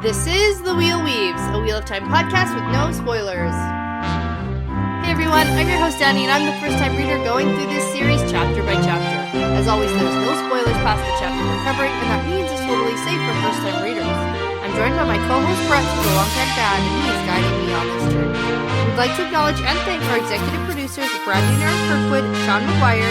This is The Wheel Weaves, a Wheel of Time podcast with no spoilers. Hey everyone, I'm your host Dani, and I'm the first-time reader going through this series chapter by chapter. As always, there's no spoilers past the chapter we're covering, and that means it's totally safe for first-time readers. I'm joined by my co-host Brett, who's a long-time fan, and he is guiding me on this journey. We'd like to acknowledge and thank our executive producers, Brandy and Kirkwood, McGuire,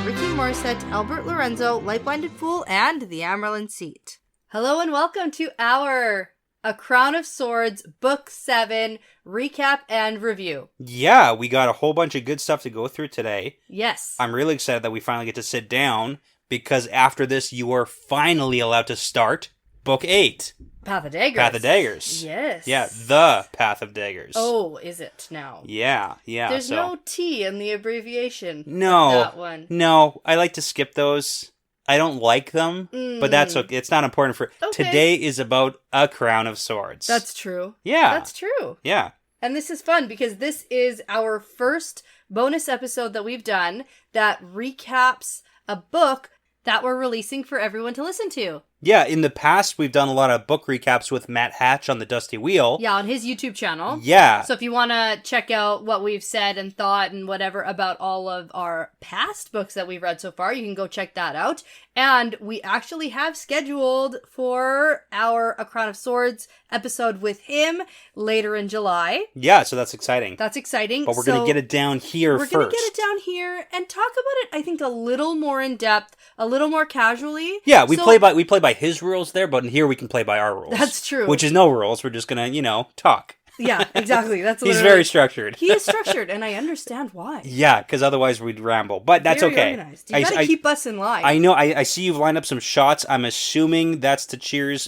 Rikky, Morrisette, Lorenzo, LightBlindedFool, and the Amyrlin seat. Hello and welcome to our A Crown of Swords Book 7 recap and review. Yeah, we got a whole bunch of good stuff to go through today. Yes. I'm really excited that we finally get to sit down, because after this you are finally allowed to start Book 8. Path of Daggers. Path of Daggers. Yes. Yeah, the Path of Daggers. Oh, is it now? Yeah. There's no T in the abbreviation. No. That one. No, I like to skip those. I don't like them, but that's okay. It's not important for... Okay. Today is about A Crown of Swords. That's true. Yeah. That's true. Yeah. And this is fun because this is our first bonus episode that we've done that recaps a book that we're releasing for everyone to listen to. Yeah, in the past, we've done a lot of book recaps with Matt Hatch on the Dusty Wheel. Yeah, on his YouTube channel. Yeah. So if you want to check out what we've said and thought and whatever about all of our past books that we've read so far, you can go check that out. And we actually have scheduled for our A Crown of Swords episode with him later in July. Yeah, so that's exciting. That's exciting. But we're going to get it down here first. We're going to get it down here and talk about it, I think, a little more in depth, a little more casually. Yeah, we play by his rules there, but in here we can play by our rules. That's true. Which is no rules. We're just going to, talk. Yeah, exactly. That's He's very structured. He is structured, and I understand why. Yeah, because otherwise we'd ramble. But that's very okay. Organized. You got to keep us in line. I know. I see you've lined up some shots. I'm assuming that's the Cheers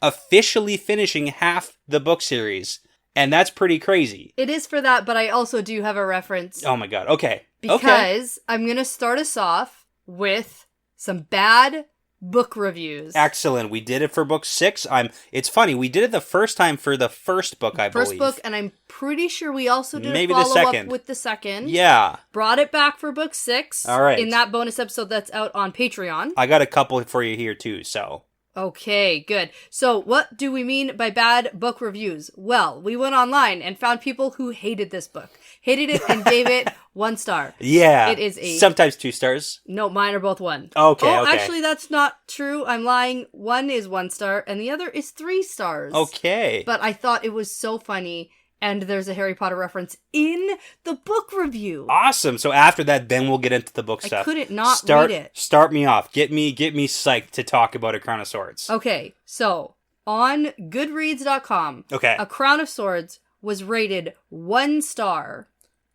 officially finishing half the book series. And that's pretty crazy. It is for that, but I also do have a reference. Oh my god. Okay. Because I'm going to start us off with some bad book reviews. Excellent. We did it for book 6. It's funny. We did it the first time for the first book, I believe. First book, and I'm pretty sure we also did Maybe a follow-up the with the second. Yeah. Brought it back for book 6. All right. In that bonus episode that's out on Patreon. I got a couple for you here too, so... Okay, good. So what do we mean by bad book reviews? Well, we went online and found people who hated this book. Hated it and gave it 1 star. Yeah. It is sometimes 2 stars. No, mine are both 1. Okay. Actually, that's not true. I'm lying. 1 is 1 star and the other is 3 stars. Okay. But I thought it was so funny. And there's a Harry Potter reference in the book review. Awesome. So after that, then we'll get into the book stuff. I couldn't not read it. Start me off. Get me psyched to talk about A Crown of Swords. Okay, so on Goodreads.com, okay, A Crown of Swords was rated 1 star.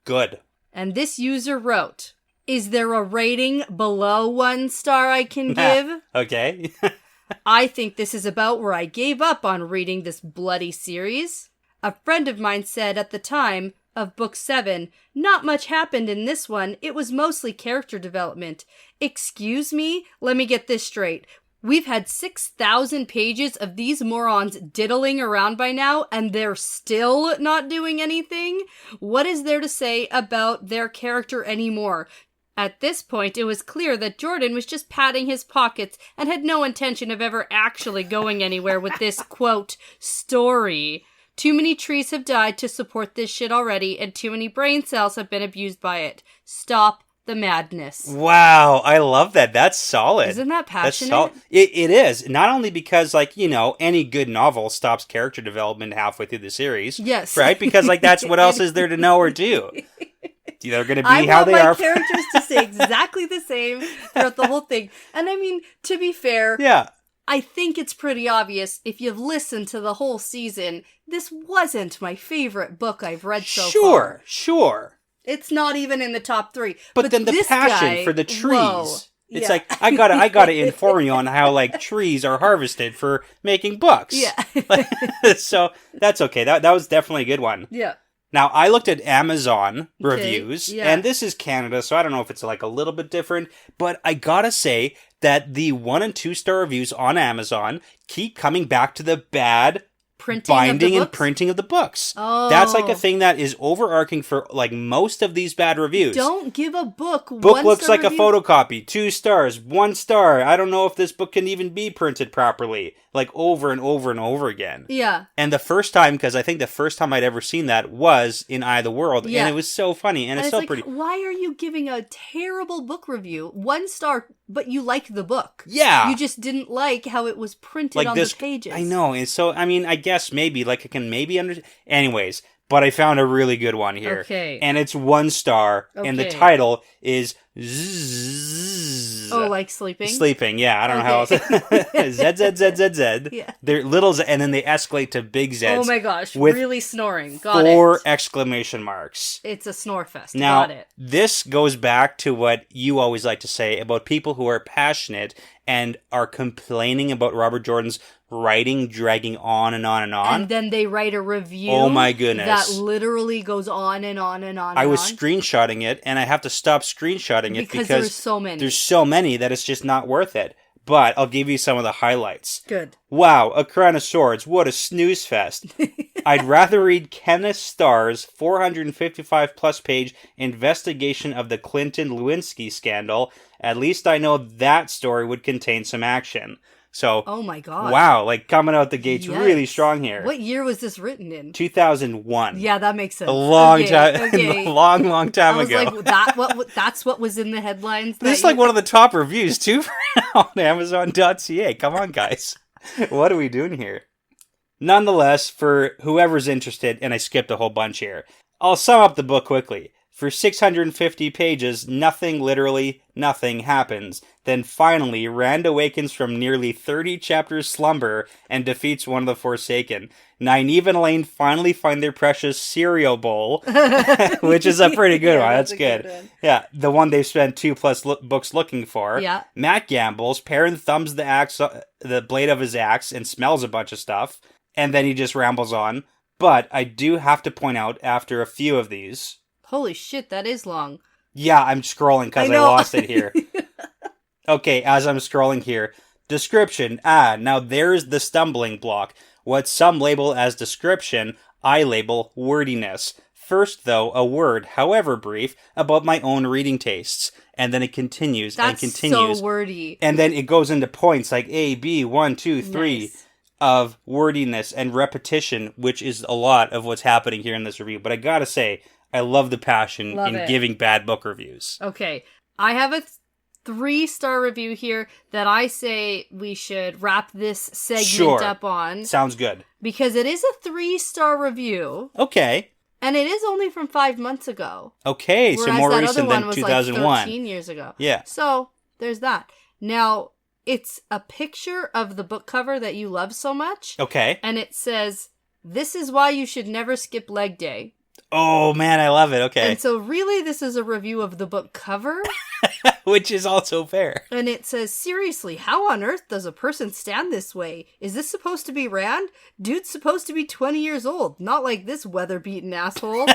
Good. And this user wrote, "Is there a rating below 1 star I can give?" Okay. I think this is about where I gave up on reading this bloody series. A friend of mine said at the time of book 7, not much happened in this one. It was mostly character development. Excuse me? Let me get this straight. We've had 6,000 pages of these morons diddling around by now, and they're still not doing anything? What is there to say about their character anymore? At this point, it was clear that Jordan was just padding his pockets and had no intention of ever actually going anywhere with this, quote, story. Too many trees have died to support this shit already, and too many brain cells have been abused by it. Stop the madness. Wow, I love that. That's solid. Isn't that passionate? That's solid. It is. Not only because, any good novel stops character development halfway through the series. Yes. Right? Because, that's what else is there to know or do? They're going to be how they are. I want my characters to stay exactly the same throughout the whole thing. And I mean, to be fair... Yeah. I think it's pretty obvious, if you've listened to the whole season, this wasn't my favorite book I've read so far. Sure. It's not even in the top 3. But then the passion for the trees. Whoa. It's I gotta inform you on how, trees are harvested for making books. Yeah. So, that's okay. That was definitely a good one. Yeah. Now, I looked at Amazon reviews, yeah. and this is Canada, so I don't know if it's a little bit different, but I gotta say that the 1 and 2 star reviews on Amazon keep coming back to the bad printing binding of the and books? printing of the books. Oh. That's like a thing that is overarching for like most of these bad reviews. Don't give a book looks like review. a photocopy. 2 stars, 1 star. I don't know if this book can even be printed properly. Like over and over and over again. Yeah. And the first time, because I think the first time I'd ever seen that was in Eye of the World. Yeah. And it was so funny. And it's so like, pretty. Why are you giving a terrible book review? 1 star, but you like the book. Yeah. You just didn't like how it was printed like on this, the pages. I know. And so, I mean, I guess maybe, like I can maybe understand. Anyways, but I found a really good one here. Okay. And it's 1 star. Okay. And the title is Zzz. Oh, like sleeping? Sleeping, yeah. I don't know how else. Z, Z, Z, Z, Z. Yeah. They're little Z, and then they escalate to big Zs. Oh my gosh, with really snoring. Got 4 it. exclamation marks. It's a snore fest. Now, Got it. this goes back to what you always like to say about people who are passionate and are complaining about Robert Jordan's writing dragging on and on and on. And then they write a review. Oh my goodness. That literally goes on and on and on. I was screenshotting it, and I have to stop screenshotting it because there's so many. There's so many that it's just not worth it. But I'll give you some of the highlights. Good. Wow, A Crown of Swords. What a snooze fest. I'd rather read Kenneth Starr's 455-plus page investigation of the Clinton Lewinsky scandal. At least I know that story would contain some action. So, oh my god! Wow, like coming out the gates Yes. really strong here. What year was this written in? 2001. Yeah, that makes sense. A long time, Okay. a long time I was ago. like, that's what was in the headlines. This is like one of the top reviews too on Amazon.ca. Come on, guys, what are we doing here? Nonetheless, for whoever's interested, and I skipped a whole bunch here, I'll sum up the book quickly. For 650 pages, literally nothing happens. Then finally, Rand awakens from nearly 30 chapters slumber and defeats one of the Forsaken. Nynaeve and Elaine finally find their precious cereal bowl, which is a pretty good one. That's good. One. Yeah, the one they've spent 2+ books looking for. Yeah. Matt gambles. Perrin thumbs the blade of his axe and smells a bunch of stuff. And then he just rambles on. But I do have to point out, after a few of these... Holy shit, that is long. Yeah, I'm scrolling because I lost it here. Okay, as I'm scrolling here. Description. Now there's the stumbling block. What some label as description, I label wordiness. First, though, a word, however brief, about my own reading tastes. And then it continues and continues. That's so wordy. And then it goes into points like A, B, 1, 2, 3 nice. Of wordiness and repetition, which is a lot of what's happening here in this review. But I gotta say, I love the passion in giving bad book reviews. Okay, I have a 3-star review here that I say we should wrap this segment up on. Sounds good. Because it is a 3-star review. Okay. And it is only from 5 months ago. Okay, so more recent than 2001. Like 13 years ago. Yeah. So, there's that. Now, it's a picture of the book cover that you love so much. Okay. And it says, "This is why you should never skip leg day." Oh, man, I love it. Okay. And so really this is a review of the book cover. Which is also fair. And it says, "Seriously, how on earth does a person stand this way? Is this supposed to be Rand? Dude's supposed to be 20 years old, not like this weather-beaten asshole.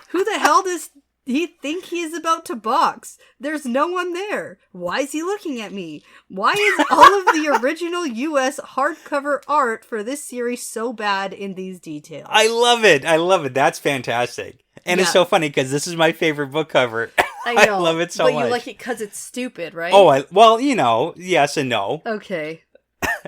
Who the hell does he think he is about to box? There's no one there. Why is he looking at me? Why is all of the original US hardcover art for this series so bad in these details?" I love it. I love it. That's fantastic. And it's so funny because this is my favorite book cover. I know. I love it so much. But you like it because it's stupid, right? Oh, well, you know, yes and no. Okay.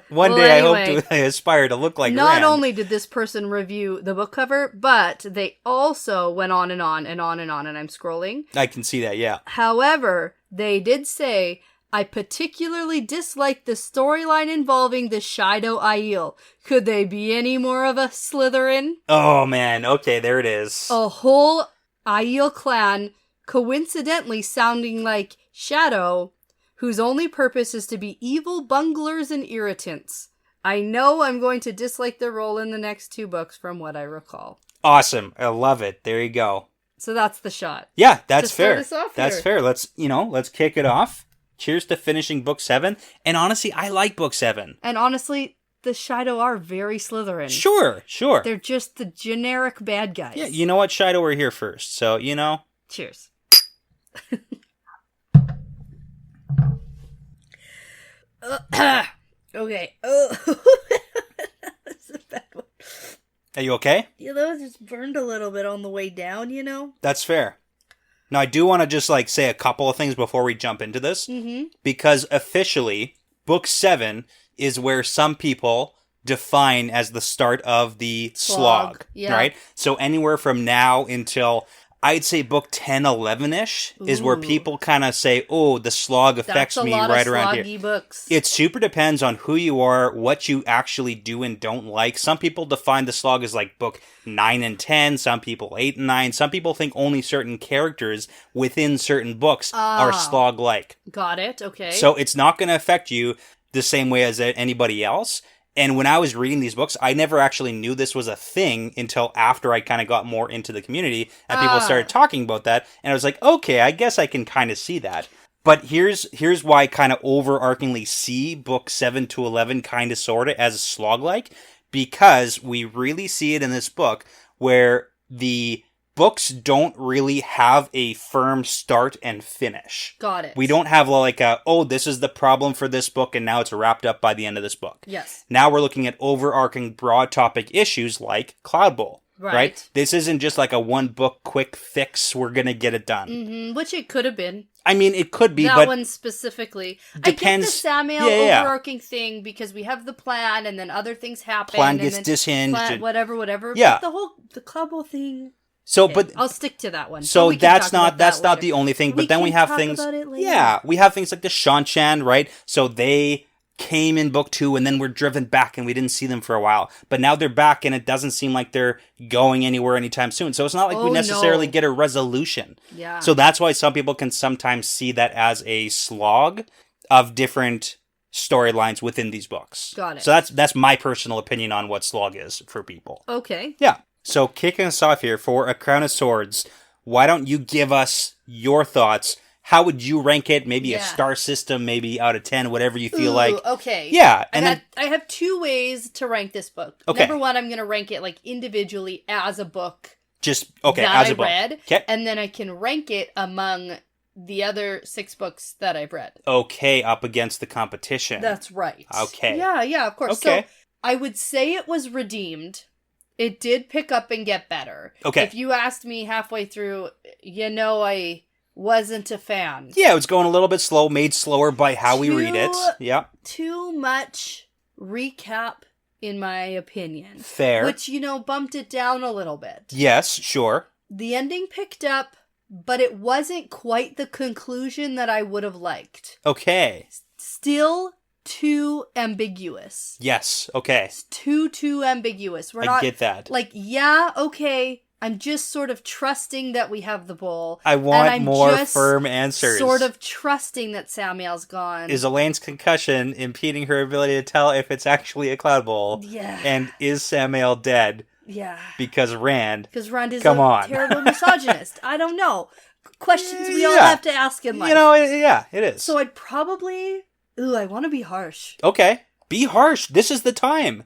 One day anyway, I hope to aspire to look like Not Rand. only did this person review the book cover, but they also went on and on and on and on, and I'm scrolling. I can see that, yeah. However, they did say, "I particularly dislike the storyline involving the Shido Aiel. Could they be any more of a Slytherin?" Oh, man. Okay, there it is. A whole Aiel clan coincidentally sounding like Shadow, whose only purpose is to be evil bunglers and irritants. I know I'm going to dislike their role in the next 2 books from what I recall. Awesome. I love it. There you go. So that's the shot. Yeah, that's fair. That's fair. Let's kick it off. Cheers to finishing book 7. And honestly, I like book 7. And honestly, the Shido are very Slytherin. Sure. They're just the generic bad guys. Yeah, you know what? Shido were here first. So, you know. Cheers. Okay. Oh, that's a bad one. Are you okay? Yeah, those just burned a little bit on the way down, you know? That's fair. Now, I do want to just, like, say a couple of things before we jump into this. Mm-hmm. Because officially, Book 7 is where some people define as the start of the slog. Yeah. Right? So anywhere from now until, I'd say Book 10, 11-ish is where people kind of say, oh, the slog affects me right around here. Books. It super depends on who you are, what you actually do and don't like. Some people define the slog as like Book 9 and 10, some people 8 and 9. Some people think only certain characters within certain books are slog-like. Got it, okay. So it's not going to affect you the same way as anybody else. And when I was reading these books, I never actually knew this was a thing until after I kind of got more into the community and people started talking about that. And I was like, okay, I guess I can kind of see that. But here's why I kind of overarchingly see Book 7 to 11 kind of sort of as slog-like. Because we really see it in this book where the books don't really have a firm start and finish. Got it. We don't have like this is the problem for this book and now it's wrapped up by the end of this book. Yes. Now we're looking at overarching broad topic issues like Cloud Bowl. Right? This isn't just like a one book quick fix, we're going to get it done. Mm-hmm, which it could have been. I mean, it could be, that but... That one specifically. Depends. I get the Samuel overarching thing because we have the plan and then other things happen. Plan gets dishinged. Whatever. Yeah. But the Cloud Bowl thing... So, okay, but... I'll stick to that one. So that's not the only thing, but then we have things... Yeah, we have things like the Shanshan, right? So they came in Book 2 and then were driven back and we didn't see them for a while. But now they're back and it doesn't seem like they're going anywhere anytime soon. So it's not like we necessarily get a resolution. Yeah. So that's why some people can sometimes see that as a slog of different storylines within these books. Got it. So that's my personal opinion on what slog is for people. Okay. Yeah. So kicking us off here for A Crown of Swords, why don't you give us your thoughts? How would you rank it? Maybe a star system, maybe out of 10, whatever you feel like. Okay. Yeah. I have two ways to rank this book. Okay. Number one, I'm going to rank it like individually as a book. Just, that as a book. Read, okay. And then I can rank it among the other 6 books that I've read. Okay, up against the competition. That's right. Okay. Yeah, of course. Okay. So I would say it was redeemed. It did pick up and get better. Okay. If you asked me halfway through, I wasn't a fan. Yeah, it was going a little bit slow, made slower by how we read it. Yeah. Too much recap, in my opinion. Fair. Which, bumped it down a little bit. Yes, sure. The ending picked up, but it wasn't quite the conclusion that I would have liked. Okay. Still too ambiguous. Yes, okay. It's too ambiguous. I get that. Okay, I'm just sort of trusting that we have the bowl. I want more firm answers. Sort of trusting that Samuel's gone. Is Elaine's concussion impeding her ability to tell if it's actually a Cloud Bowl? Yeah. And is Samuel dead? Yeah. Because Rand is a terrible misogynist. I don't know. Questions we all have to ask in life. It is. So I'd probably... I want to be harsh. Okay. Be harsh. This is the time.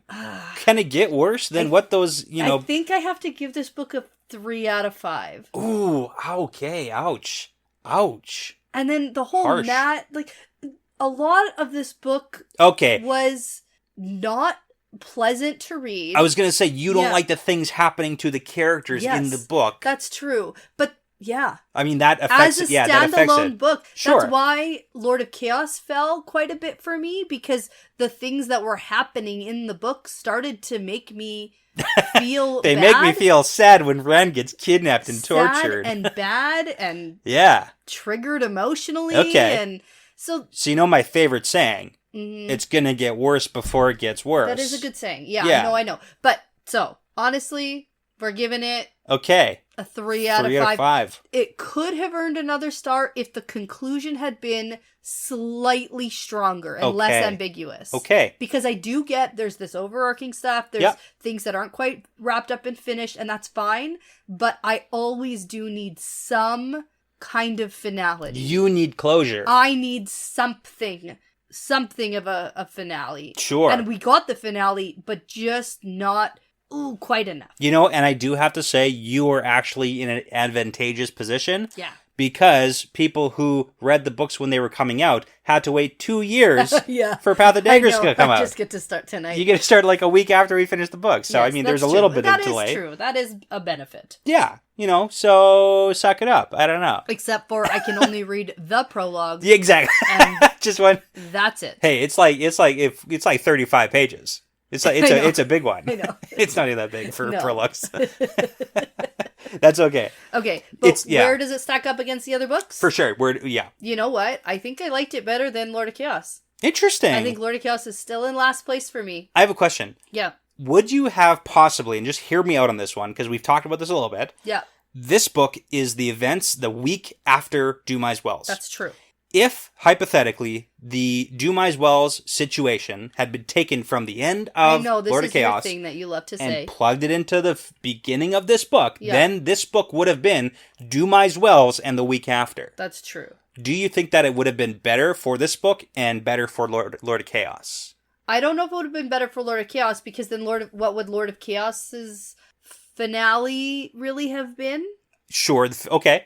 Can it get worse than what those, I think I have to give this book a 3 out of 5. Ooh, okay. Ouch. And then the whole harsh. A lot of this book was not pleasant to read. I was going to say, you don't like the things happening to the characters in the book. That's true. But yeah. I mean, that affects it. Yeah, that affects it. As a standalone book. Sure. That's why Lord of Chaos fell quite a bit for me, because the things that were happening in the book started to make me feel They bad. make me feel sad when Rand gets kidnapped and tortured. And bad and triggered emotionally. Okay. And so my favorite saying, it's going to get worse before it gets worse. That is a good saying. Yeah. I know. But, so, honestly, we're giving it a 3 out of 5. It could have earned another star if the conclusion had been slightly stronger and less ambiguous. Okay. Because I do get there's this overarching stuff. There's things that aren't quite wrapped up and finished, and that's fine. But I always do need some kind of finality. You need closure. I need something of a finale. Sure. And we got the finale, but just not... quite enough. And I do have to say, you are actually in an advantageous position. Yeah. because people who read the books when they were coming out had to wait 2 years Yeah. for Path of Daggers I know. to come I out. just get to start tonight. You get to start like a week after we finish the book. So, Yes, I mean, that's there's a true. little bit of That delay. is true. That is a benefit. Yeah, so suck it up. I don't know. Except for I can only read the prologue. Yeah, exactly. And Just one. that's it. Hey, it's like 35 pages. It's a big one. I know. It's not even that big for No. prologues. That's okay. Okay, but Yeah. where does it stack up against the other books? For sure. Yeah. You know what? I think I liked it better than Lord of Chaos. Interesting. I think Lord of Chaos is still in last place for me. I have a question. Yeah. Would you have possibly, and just hear me out on this one, because we've talked about this a little bit. Yeah, This book is the events the week after Dumais Wells. that's true. If, hypothetically, the Dumais Wells situation had been taken from the end I of know, this Lord is of Chaos your thing that you love to and say. plugged it into the beginning of this book, Yeah. then this book would have been Dumais Wells and the week after. That's true. Do you think that it would have been better for this book and better for Lord of Chaos? I don't know if it would have been better for Lord of Chaos, because then what would Lord of Chaos's finale really have been? Sure. Okay.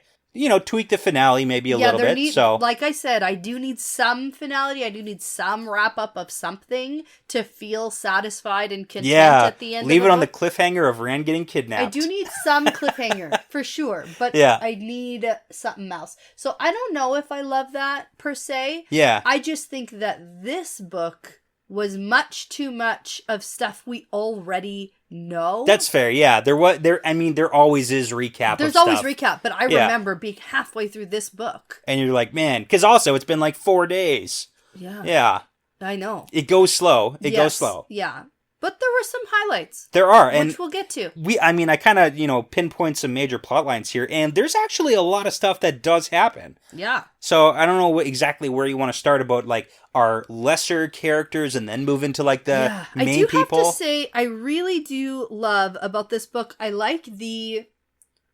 Tweak the finale maybe a little bit. So, like I said, I do need some finality. I do need some wrap up of something to feel satisfied and content at the end. Leave of it a on the book. cliffhanger of Rand getting kidnapped. I do need some cliffhanger for sure, but Yeah. I need something else. So I don't know if I love that per se. Yeah. I just think that this book was much too much of stuff we already know. That's fair. Yeah. There always is recap. There's of always stuff. recap, but I Yeah. remember being halfway through this book. And you're like, man, because also it's been like 4 days. Yeah. Yeah. I know. It goes slow. It goes Yes, slow. Yeah. But there were some highlights. There are. And which we'll get to. I kind of, pinpoint some major plot lines here. And there's actually a lot of stuff that does happen. Yeah. So I don't know exactly where you want to start about, like, our lesser characters and then move into, like, the main I do people. have to say, I really do love about this book, I like the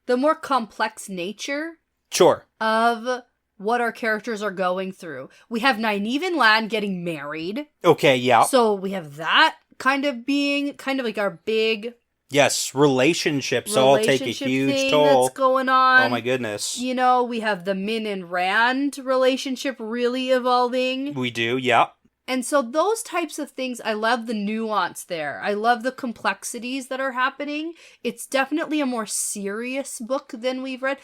more complex nature Sure. of what our characters are going through. We have Nynaeve and Lan getting married. Okay, yeah. So we have that kind of being kind of like our big Yes, relationships all take a huge thing toll. that's going on. Oh my goodness. We have the Min and Rand relationship really evolving. We do, yeah. And so those types of things, I love the nuance there. I love the complexities that are happening. It's definitely a more serious book than we've read.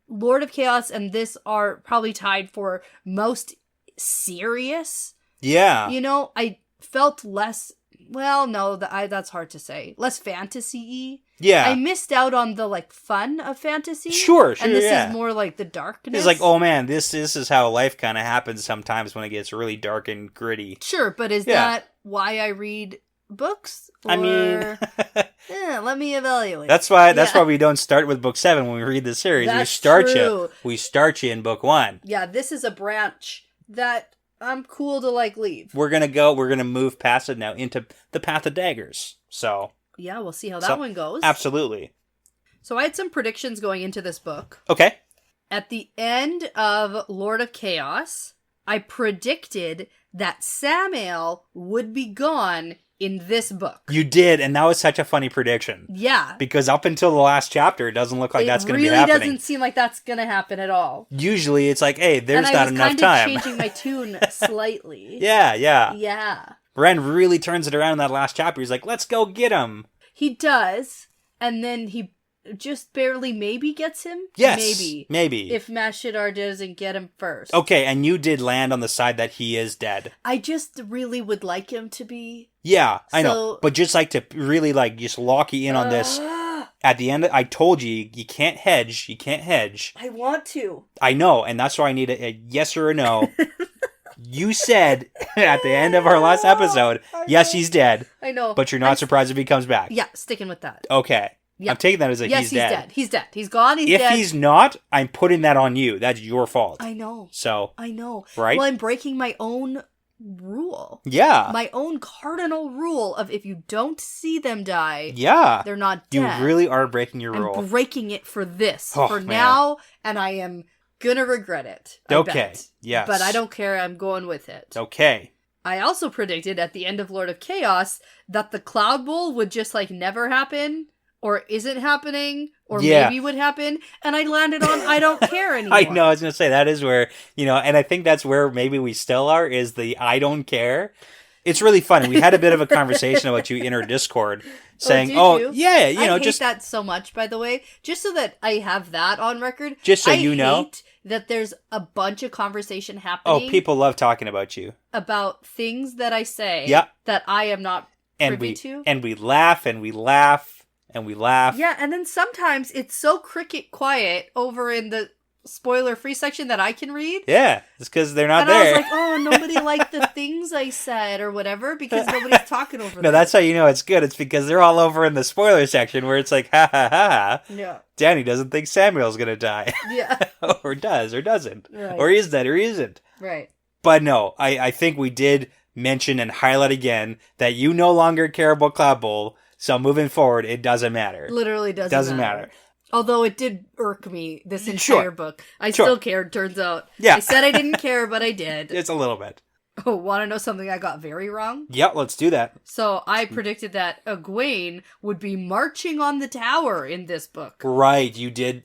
Lord of Chaos and this are probably tied for most serious. Yeah. I felt less, well, no, that's hard to say. Less fantasy-y. Yeah. I missed out on the, like, fun of fantasy. Sure, And this yeah. is more like the darkness. It's like, oh man, this is how life kind of happens sometimes when it gets really dark and gritty. Sure, but is that why I read books? Or... I mean... let me evaluate. That's why we don't start with book 7 when we read the series. That's We start you in book 1. Yeah, this is a branch that I'm cool to, like, leave. We're gonna move past it now into the Path of Daggers. So Yeah, we'll see how that one goes. Absolutely. So I had some predictions going into this book. Okay. At the end of Lord of Chaos, I predicted that Samael would be gone in this book. You did, and that was such a funny prediction. Yeah. Because up until the last chapter, it doesn't look like that's going to be happening. It really doesn't seem like that's going to happen at all. Usually it's like, hey, there's not enough time. And I was kind of changing my tune slightly. Yeah. Yeah. Ren really turns it around in that last chapter. He's like, let's go get him. He does, and then he just barely maybe gets him? Yes. Maybe. If Mashidar doesn't get him first. Okay, and you did land on the side that he is dead. I just really would like him to be. Yeah, I know. But just like to really just lock you in on this. At the end, I told you, you can't hedge. I want to. I know, and that's why I need a yes or a no. You said at the end of our last episode, yes, he's dead. I know. But you're not surprised if he comes back. Yeah, sticking with that. Okay. Yeah. I'm taking that as yes, he's dead. Yes, he's dead. He's gone, he's dead. If he's not, I'm putting that on you. That's your fault. I know. So. I know. Right? Well, I'm breaking my own rule. Yeah. My own cardinal rule of if you don't see them die, they're not dead. You really are breaking your rule. I'm breaking it for this. For now, and I am gonna regret it. I bet. Yes. But I don't care. I'm going with it. Okay. I also predicted at the end of Lord of Chaos that the Cloud Bowl would just never happen, or isn't happening or Yeah. maybe would happen. And I landed on I don't care anymore. I know, I was going to say, that is where, and I think that's where maybe we still are, is the I don't care. It's really funny. We had a bit of a conversation about you in our Discord saying, you? Yeah, I hate that so much, by the way. Just so that I have that on record. Just so I you know. hate that there's a bunch of conversation happening. Oh, people love talking about you. About things that I say that I am not privy to. And we laugh and we laugh and we laugh. Yeah, and then sometimes it's so cricket quiet over in the spoiler-free section that I can read. Yeah, it's because they're not there. And I was like, oh, nobody liked the things I said or whatever because nobody's talking over them. No, that's how you know it's good. It's because they're all over in the spoiler section where it's like, ha ha ha. Yeah. Danny doesn't think Samuel's going to die. Yeah. Or does or doesn't. Right. Or is that or isn't. Right. But no, I think we did mention and highlight again that you no longer care about Cloud Bowl. So moving forward, it doesn't matter. Literally doesn't matter. Although it did irk me this entire book. I still cared, turns out. Yeah. I said I didn't care, but I did. It's a little bit. Oh, want to know something I got very wrong? Yeah, let's do that. So I predicted that Egwene would be marching on the tower in this book. Right, you did.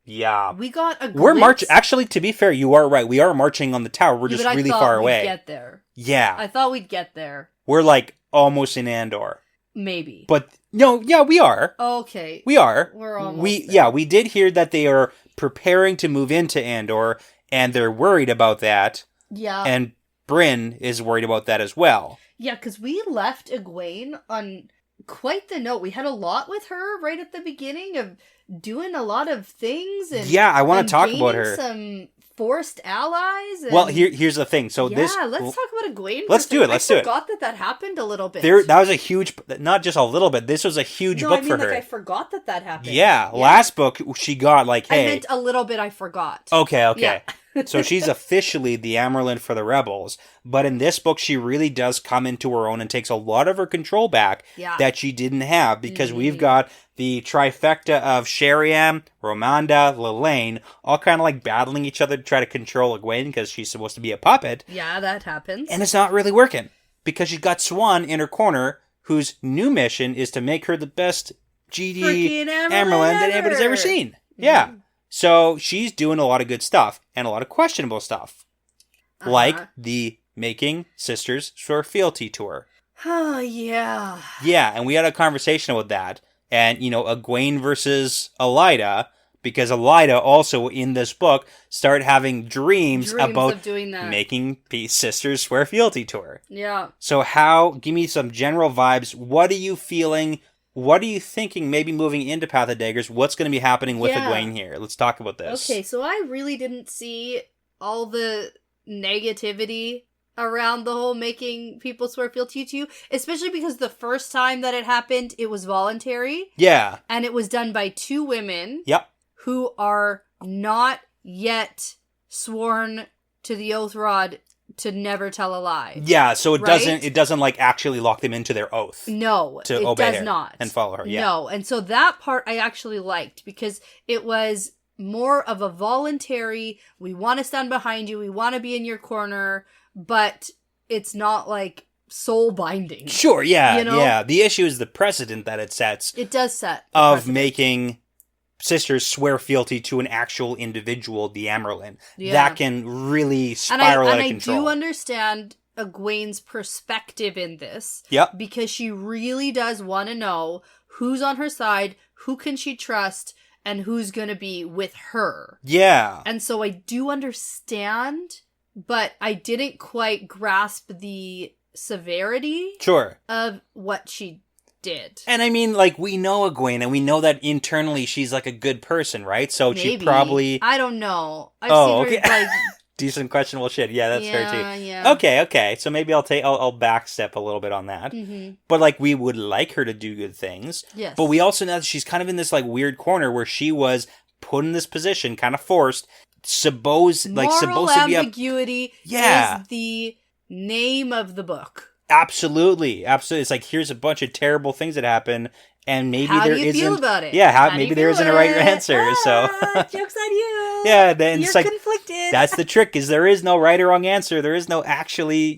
Yeah. We got a glimpse. We're marching. Actually, to be fair, you are right. We are marching on the tower. We're just really far away. We'd get there. Yeah. I thought we'd get there. We're like almost in Andor. Maybe. But no, yeah, we are. Okay. We are. We're almost there. Yeah, we did hear that they are preparing to move into Andor, and they're worried about that. Yeah. And Bryn is worried about that as well. Yeah, because we left Egwene on quite the note. We had a lot with her right at the beginning of doing a lot of things. And yeah, I want to talk about her. Some forced allies. And... Well, here's the thing. So let's talk about Egwene. Let's do it. I forgot that happened a little bit. That was a huge, not just a little bit. This was a huge book for her. I forgot that happened. Yeah, last book she got hey. I meant a little bit. I forgot. Okay. Yeah. So she's officially the Amyrlin for the rebels, but in this book she really does come into her own and takes a lot of her control back that she didn't have, because we've got the trifecta of Sheriam, Romanda, Lelaine, all kind of like battling each other to try to control Egwene because she's supposed to be a puppet. Yeah, that happens. And it's not really working because she's got Swan in her corner, whose new mission is to make her the best GD Amyrlin that anybody's ever seen. Yeah. So she's doing a lot of good stuff and a lot of questionable stuff. Like the Making Sisters for Fealty tour. Oh, yeah. Yeah, and we had a conversation about that. And, Egwene versus Elida, because Elida also in this book started having dreams about of doing that. Making Sisters Swear Fealty tour. Yeah. So give me some general vibes. What are you feeling? What are you thinking maybe moving into Path of Daggers? What's going to be happening with Egwene here? Let's talk about this. Okay, so I really didn't see all the negativity around the whole making people swear fealty to you, especially because the first time that it happened, it was voluntary. Yeah. And it was done by two women. Yep. Who are not yet sworn to the oath rod to never tell a lie. Yeah, so it doesn't like actually lock them into their oath. No, to it obey does her not. And follow her. Yeah. No, and so that part I actually liked because it was more of a voluntary, we want to stand behind you, we want to be in your corner, but it's not like soul binding. Sure, yeah, yeah. The issue is the precedent that it sets. It does set. Of making sisters swear fealty to an actual individual, the Amyrlin. Yeah. That can really spiral out of control. And I do understand Egwene's perspective in this. Yep. Because she really does want to know who's on her side, who can she trust, and who's going to be with her. Yeah. And so I do understand, but I didn't quite grasp the severity of what she did. And I mean, like, we know Egwene, and we know that internally she's like a good person, right? So maybe. She probably... I don't know. I've seen her, like... Decent questionable shit. Yeah, that's fair too. Yeah. Okay. So maybe I'll backstep a little bit on that. Mm-hmm. But like, we would like her to do good things. Yes. But we also know that she's kind of in this like weird corner where she was put in this position, kind of forced. Supposed to be ambiguity is the name of the book. Absolutely. It's like, here's a bunch of terrible things that happen, and maybe there isn't. How do you feel about it? Yeah, maybe there isn't a right answer. So joke's on you. Yeah, then you're it's like conflicted. That's the trick. Is there is no right or wrong answer. There is no actually,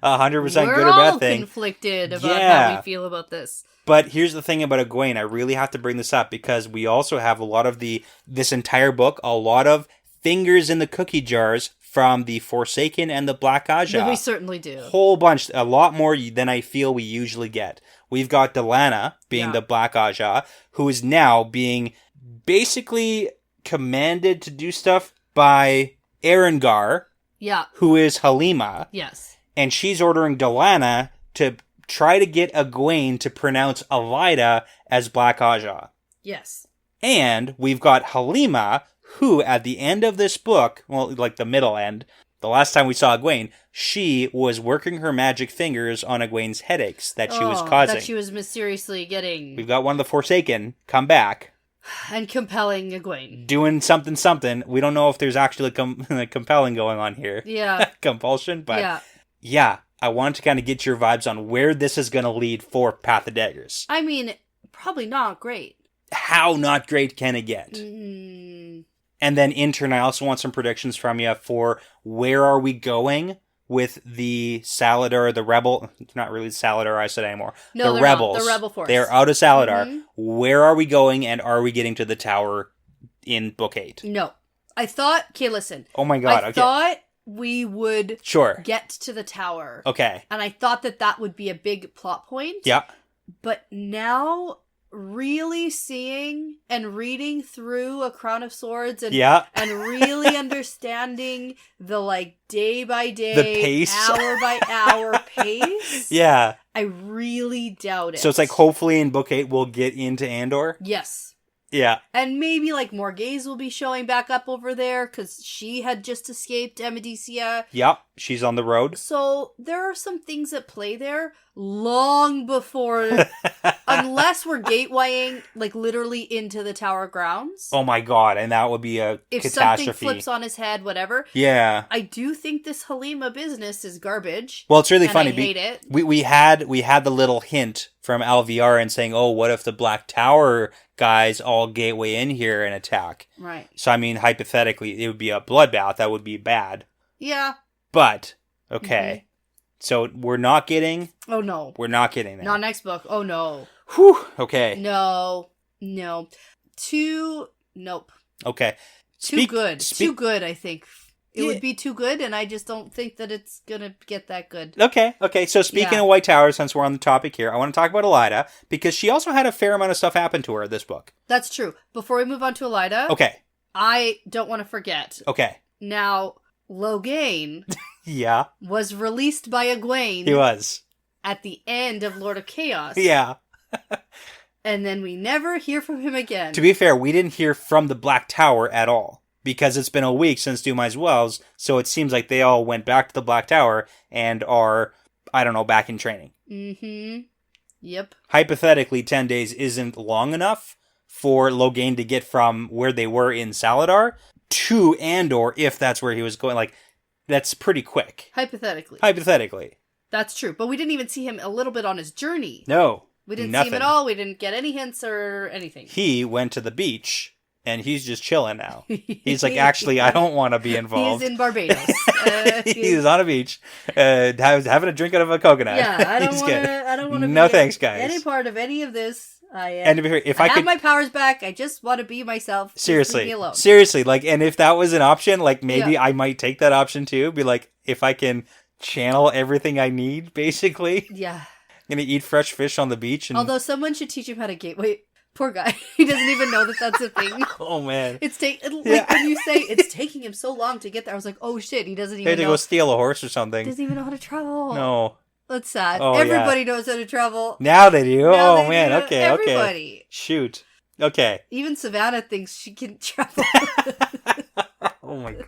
100% We're good or all bad thing. conflicted about how we feel about this. But here's the thing about Egwene. I really have to bring this up because we also have a lot of this entire book, a lot of fingers in the cookie jars from the Forsaken and the Black Aja. We certainly do. Whole bunch, a lot more than I feel we usually get. We've got Delana being the Black Aja, who is now being basically commanded to do stuff by Erengar, who is Halima. Yes. And she's ordering Delana to try to get Egwene to pronounce Elida as Black Aja. Yes. And we've got Halima, who at the end of this book, well, like the middle end, the last time we saw Egwene, she was working her magic fingers on Egwene's headaches that she was causing. That she was mysteriously getting. We've got one of the Forsaken come back. And compelling Egwene. Doing something. We don't know if there's actually compelling going on here. Yeah. Compulsion, but yeah. I wanted to kind of get your vibes on where this is going to lead for Path of Daggers. I mean, probably not great. How not great can it get? And then intern, I also want some predictions from you for where are we going with the Saladar, the Rebel, not really Saladar I said anymore. No, the Rebels. Not. The Rebel Force. They're out of Saladar. Where are we going and are we getting to the tower in Book 8? No. I thought, okay, listen. Oh my god, I thought we would get to the tower. Okay. And I thought that would be a big plot point. Yeah. But now, really seeing and reading through A Crown of Swords and really understanding the day by day, the pace, hour by hour pace. Yeah. I really doubt it. So it's hopefully in Book 8 we'll get into Andor? Yes. Yeah. And maybe Morgaze will be showing back up over there because she had just escaped Amadicia. Yep, she's on the road. So there are some things at play there long before, unless we're gatewaying literally into the tower grounds. Oh my god, and that would be a if catastrophe. Something flips on his head, whatever. Yeah. I do think this Halima business is garbage. Well, it's really funny. I hate it. We had the little hint from LVR and saying, oh, what if the Black Tower guys all gateway in here and attack? Right. So, I mean, hypothetically, it would be a bloodbath. That would be bad. Yeah. But, okay. So, we're not getting... Oh, no. We're not getting there. Not next book. Oh, no. Whew. Okay. No. Nope. Okay. Too good, I think. It would be too good, and I just don't think that it's gonna get that good. Okay. So speaking of White Tower, since we're on the topic here, I want to talk about Elida, because she also had a fair amount of stuff happen to her this book. That's true. Before we move on to Elida, okay, I don't want to forget. Okay. Now, Logain was released by Egwene. He was. At the end of Lord of Chaos. Yeah. And then we never hear from him again. To be fair, we didn't hear from the Black Tower at all. Because it's been a week since Do Mice Wells, so it seems like they all went back to the Black Tower and are, I don't know, back in training. Mm-hmm. Yep. Hypothetically, 10 days isn't long enough for Logain to get from where they were in Saladar to Andor, if that's where he was going. That's pretty quick. Hypothetically. That's true. But we didn't even see him a little bit on his journey. No. We didn't see him at all. We didn't get any hints or anything. He went to the beach. And he's just chilling now. He's actually, I don't want to be involved. He's in Barbados. He's on a beach, having a drink out of a coconut. Yeah, I don't want to. No thanks, guys. Any part of any of this. And to be fair, if I have my powers back, I just want to be myself. Seriously, leave me alone. Seriously, and if that was an option, maybe I might take that option too. Be if I can channel everything I need, basically. Yeah. I'm gonna eat fresh fish on the beach. Although someone should teach him how to gateway. Poor guy. He doesn't even know that that's a thing. Oh, man. It's when you say it's taking him so long to get there, I was like, oh, shit, he doesn't even know. He had to go steal a horse or something. He doesn't even know how to travel. No. That's sad. Oh, Everybody knows how to travel. Now they do. Man. Do. Okay, Everybody. Shoot. Okay. Even Savannah thinks she can travel. Oh, my God.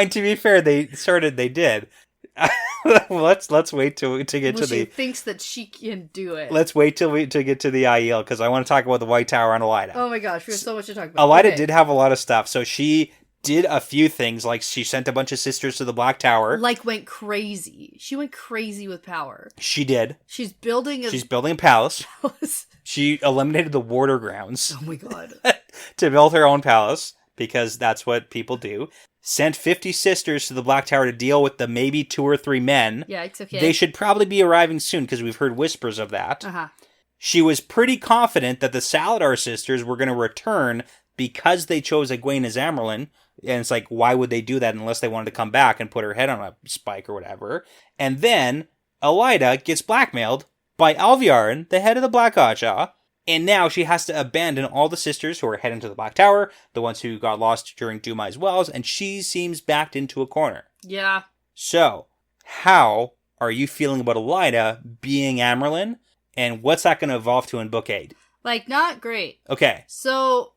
And to be fair, they did. Let's wait to get to the. She thinks that she can do it. Let's wait to get to the IEL because I want to talk about the White Tower and Elida. Oh my gosh, we have so much to talk about. Elida did have a lot of stuff, so she did a few things. She sent a bunch of sisters to the Black Tower. Went crazy. She went crazy with power. She did. She's building a palace. She eliminated the warder grounds. Oh my god. To build her own palace because that's what people do. sent 50 sisters to the Black Tower to deal with the maybe 2 or 3 men. Yeah, it's okay. They should probably be arriving soon because we've heard whispers of that. Uh-huh. She was pretty confident that the Saladar sisters were going to return because they chose Egwene as Amyrlin. And it's like, why would they do that unless they wanted to come back and put her head on a spike or whatever? And then Elaida gets blackmailed by Alviarin, the head of the Black Aja. And now she has to abandon all the sisters who are heading to the Black Tower, the ones who got lost during Dumai's Wells, and she seems backed into a corner. Yeah. So, how are you feeling about Elaida being Amyrlin? And what's that going to evolve to in Book 8? Like, not great. Okay. So,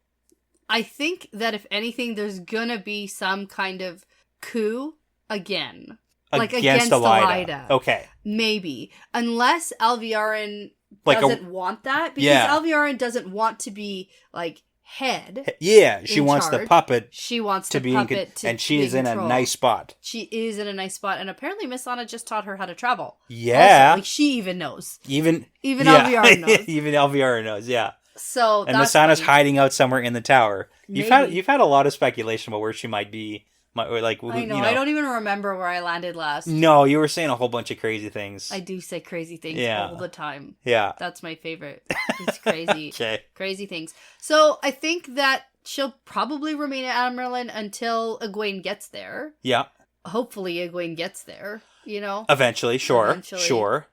I think that if anything, there's gonna be some kind of coup again. Like, against Elaida. Okay. Maybe. Unless Alviarin doesn't want that. Because Alviarin doesn't want to be, like, head. Yeah, she wants charge. The puppet. She wants to the be puppet to and she be is in control. A nice spot. She is in a nice spot. And apparently Miss Anna just taught her how to travel. Yeah. Also, like, she even knows. Even Alviarin knows. Even Alviarin knows, yeah. So and Miss Anna's hiding out somewhere in the tower. Maybe. You've had a lot of speculation about where she might be. Or like, I know. I don't even remember where I landed last. No, you were saying a whole bunch of crazy things. I do say crazy things all the time. Yeah. That's my favorite. It's crazy. Okay. Crazy things. So I think that she'll probably remain at Amyrlin until Egwene gets there. Yeah. Hopefully Egwene gets there, you know? Eventually, sure. Sure.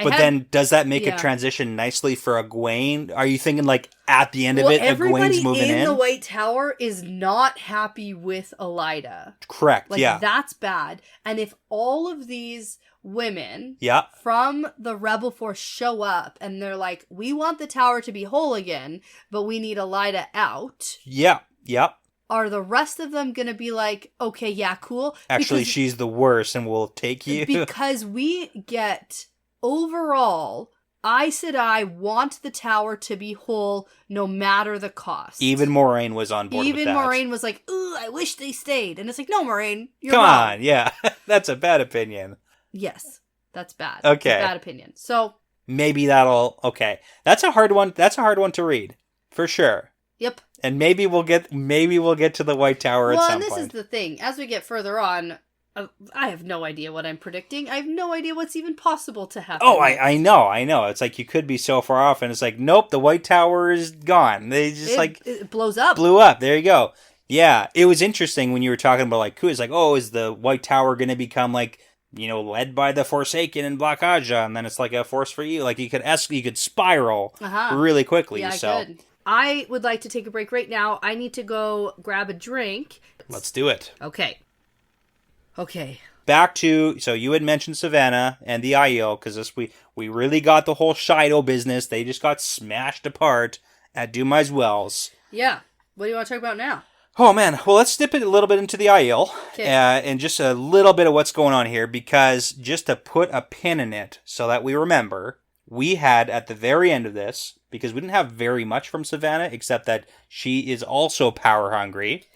But then, does that make a transition nicely for Egwene? Are you thinking, like, at the end of it, Egwene's moving in? Everybody in the White Tower is not happy with Elaida. Correct, like, that's bad. And if all of these women from the Rebel Force show up and they're like, we want the tower to be whole again, but we need Elaida out. Yeah. Are the rest of them going to be like, okay, yeah, cool? Actually, she's the worst and we'll take you. Because we get... Overall, Aes Sedai want the tower to be whole no matter the cost. Even Moraine was on board with that. Even Moraine was like, ooh, I wish they stayed. And it's like, no, Moraine, you're Come wrong. on, yeah. That's a bad opinion. Yes, that's bad. Okay. It's a bad opinion. So... Maybe that'll... Okay. That's a hard one. That's a hard one to read. For sure. Yep. And maybe we'll get to the White Tower at some point. Well, and this is the thing. As we get further on... I have no idea what I'm predicting. I have no idea what's even possible to happen. Oh, I know. It's like you could be so far off, and it's like, nope, the White Tower is gone. They just it blows up. Blew up. There you go. Yeah, it was interesting when you were talking about like, who is like, oh, is the White Tower going to become like, you know, led by the Forsaken and Black Aja, and then it's like a force for you. Like you could spiral really quickly. Yeah, so good. I would like to take a break right now. I need to go grab a drink. Let's do it. Okay. Back to, so you had mentioned Savannah and the Aiel, because we really got the whole Shido business. They just got smashed apart at Dumai's Wells. Yeah. What do you want to talk about now? Oh, man. Well, let's dip it a little bit into the Aiel, and just a little bit of what's going on here, because just to put a pin in it so that we remember, we had at the very end of this, because we didn't have very much from Savannah, except that she is also power hungry.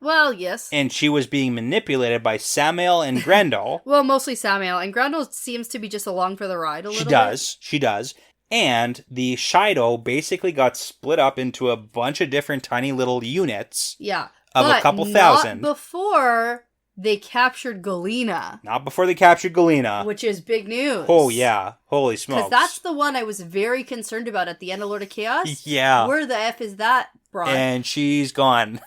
Well, yes. And she was being manipulated by Samael and Grendel. Well, mostly Samael. And Grendel seems to be just along for the ride a little bit. She does. And the Shido basically got split up into a bunch of different tiny little units. Yeah. Of a couple thousand. Not before they captured Galena. Not before they captured Galena. Which is big news. Oh, yeah. Holy smokes. Because that's the one I was very concerned about at the end of Lord of Chaos. Yeah. Where the F is that? And she's gone.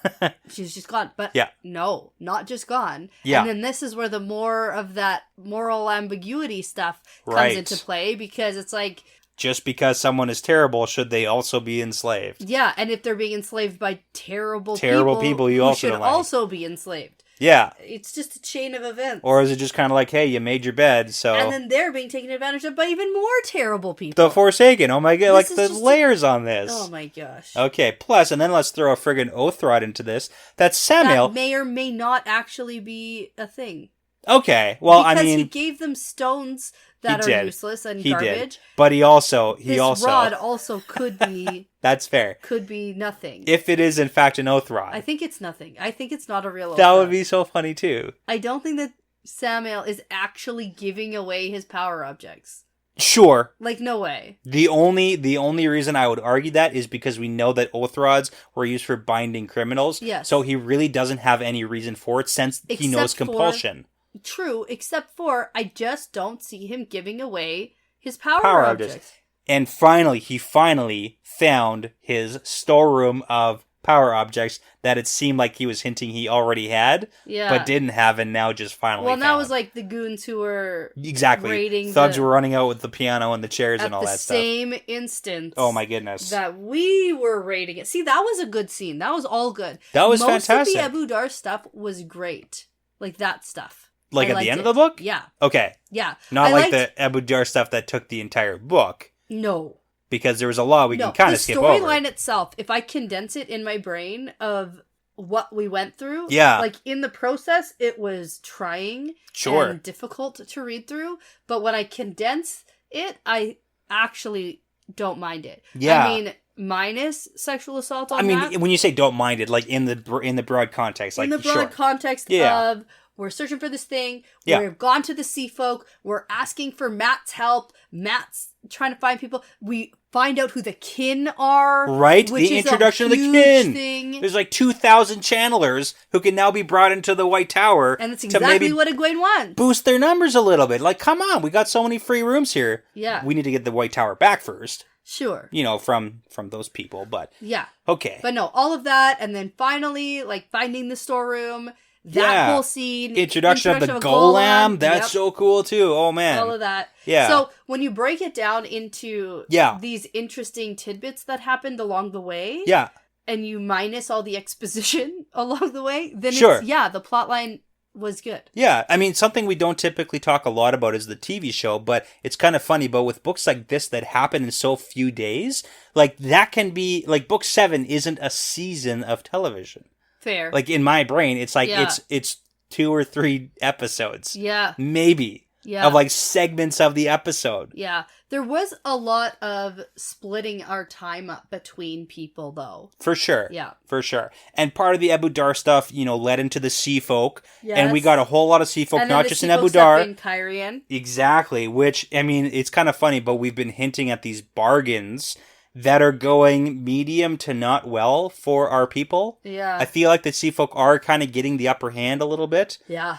She's just gone. But yeah. No, not just gone. Yeah. And then this is where the more of that moral ambiguity stuff comes into play, because it's like... Just because someone is terrible, should they also be enslaved? Yeah, and if they're being enslaved by terrible people you also should don't like. also be enslaved. Yeah. It's just a chain of events. Or is it just kind of like, hey, you made your bed, so... And then they're being taken advantage of by even more terrible people. The Forsaken, oh my god, like the layers on this. Oh my gosh. Okay, plus, and then let's throw a friggin' Oathrod into this. That's Samael... That may or may not actually be a thing. Okay, well, because I mean... he gave them stones that are useless and garbage. Did. But he also... This rod also could be... That's fair. Could be nothing. If it is, in fact, an Oathrod. I think it's nothing. I think it's not a real Oathrod. That would be so funny, too. I don't think that Samael is actually giving away his power objects. Sure. Like, no way. The only reason I would argue that is because we know that oath rods were used for binding criminals. Yes. So he really doesn't have any reason for it since he knows compulsion. True, except for I just don't see him giving away his power objects. And he finally found his storeroom of power objects that it seemed like he was hinting he already had, but didn't have, and now just finally found. That was like the goons who were raiding thugs were running out with the piano and the chairs and all that stuff. At the same instance. Oh my goodness. That we were raiding it. See, that was a good scene. That was all good. That was fantastic. Most of the Abu Dar stuff was great. Like that stuff. Like at the end of the book? Yeah. Okay. Yeah. Not like the Abu Dar stuff that took the entire book. No. Because there was a lot we can kind of skip over. The storyline itself, if I condense it in my brain of what we went through, like in the process, it was trying and difficult to read through. But when I condense it, I actually don't mind it. Yeah. I mean, minus sexual assault on Matt. When you say don't mind it, like in the broad context. Like, in the broad context of... We're searching for this thing. We've gone to the sea folk. We're asking for Matt's help. Matt's trying to find people. We find out who the kin are. Right? The introduction of the kin. Thing. There's like 2,000 channelers who can now be brought into the White Tower. And that's exactly what Egwene wants. Boost their numbers a little bit. Like, come on. We got so many free rooms here. Yeah. We need to get the White Tower back first. Sure. From those people. But yeah. Okay. But no, all of that. And then finally, like, finding the storeroom. That whole scene. Introduction of the golem. That's so cool, too. Oh, man. All of that. Yeah. So, when you break it down into these interesting tidbits that happened along the way. Yeah. And you minus all the exposition along the way. Then the plotline was good. Yeah. I mean, something we don't typically talk a lot about is the TV show. But it's kind of funny. But with books like this that happen in so few days. Like, that can be... Like, book 7 isn't a season of television. Fair. Like in my brain, it's like it's 2 or 3 episodes. Yeah. Maybe. Yeah. Of like segments of the episode. Yeah. There was a lot of splitting our time up between people though. For sure. Yeah. For sure. And part of the Abu Dar stuff, led into the Sea Folk. Yes. And we got a whole lot of Sea Folk, not just in Abu Dar. In Kyrian. Exactly. Which, I mean, it's kind of funny, but we've been hinting at these bargains that are going medium to not well for our people. Yeah. I feel like the Sea Folk are kind of getting the upper hand a little bit. Yeah.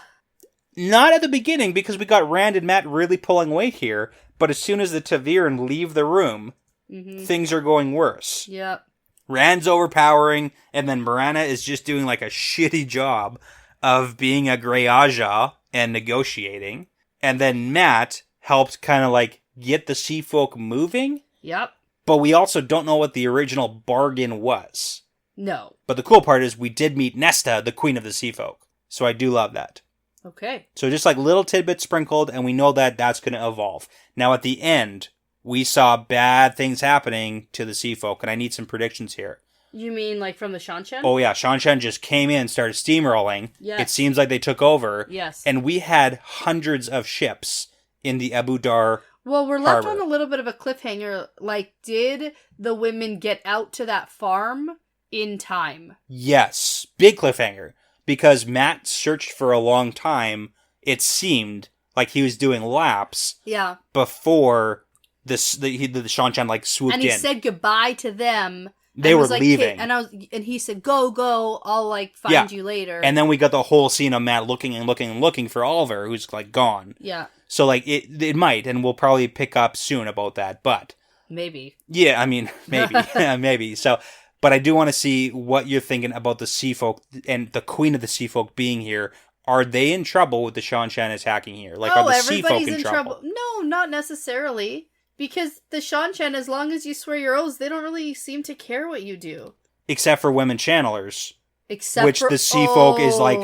Not at the beginning, because we got Rand and Matt really pulling weight here, but as soon as the Taviran leave the room, things are going worse. Yep. Rand's overpowering, and then Morana is just doing like a shitty job of being a Grey Aja and negotiating. And then Matt helped kind of like get the Sea Folk moving. Yep. But we also don't know what the original bargain was. No. But the cool part is we did meet Nesta, the Queen of the Sea Folk. So I do love that. Okay. So just like little tidbits sprinkled, and we know that that's going to evolve. Now at the end, we saw bad things happening to the Sea Folk, and I need some predictions here. You mean like from the Shanshan? Oh yeah, Shanshan just came in, started steamrolling. Yes. It seems like they took over. Yes. And we had hundreds of ships in the Abu Dar. Well, we're left on a little bit of a cliffhanger. Like, did the women get out to that farm in time? Yes. Big cliffhanger. Because Matt searched for a long time. It seemed like he was doing laps. Yeah. Before the Shanshan like swooped in. And he said goodbye to them. They were like, leaving. And he said, go, I'll like find you later. And then we got the whole scene of Matt looking for Oliver, who's like gone. Yeah. So, like, it might, and we'll probably pick up soon about that, but... Maybe. Yeah, I mean, maybe. Maybe. So, but I do want to see what you're thinking about the Sea Folk and the Queen of the Sea Folk being here. Are they in trouble with the Shanshan attacking here? Like, are the Sea Folk in trouble? No, not necessarily. Because the Shanshan, as long as you swear your oaths, they don't really seem to care what you do. Except for women channelers. Which the Sea Folk is like...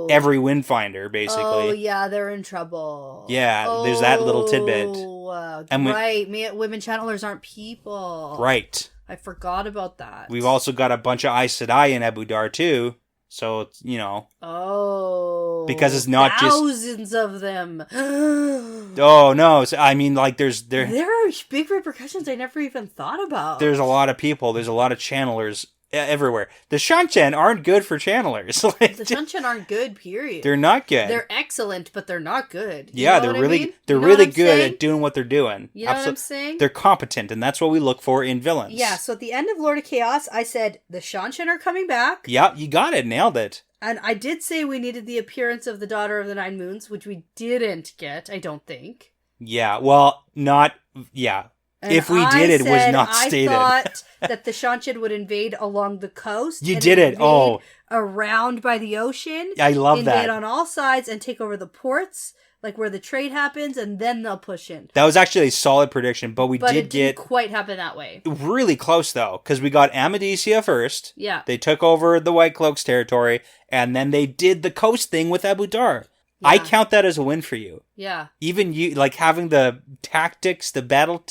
Every Windfinder, basically. Oh, yeah, they're in trouble. Yeah, there's that little tidbit. And women channelers aren't people. Right. I forgot about that. We've also got a bunch of Aes Sedai in Abu Dar, too. So, it's, Oh. Because it's not thousands of them. Oh, no. So, I mean, like, there are big repercussions I never even thought about. There's a lot of people. There's a lot of channelers everywhere. The Shanshan aren't good for channelers. Like, The Shanshan aren't good, period. they're not good. They're excellent, but they're not good. Yeah, they're really You know really what I'm good saying? at doing what they're doing. You know what I'm saying? They're competent, and that's what we look for in villains. Yeah, so at the end of Lord of Chaos, I said, the Shanshan are coming back. Yeah, you got it. Nailed it. And I did say we needed the appearance of the Daughter of the Nine Moons, which we didn't get, I don't think. Yeah, well, not... Yeah. And if we did, it was not stated. I thought that the Shanshan would invade along the coast. You and did it. invade Oh. around by the ocean. I love invade that. on all sides and take over the ports, like where the trade happens, and then they'll push in. That was actually a solid prediction, but But did it get... didn't quite happen that way. really close, though, because we got Amadicia first. Yeah. They took over the White Cloaks territory, and then they did the coast thing with Abu Dar. Yeah. I count that as a win for you. Yeah. Even you, like, having the tactics, the battle...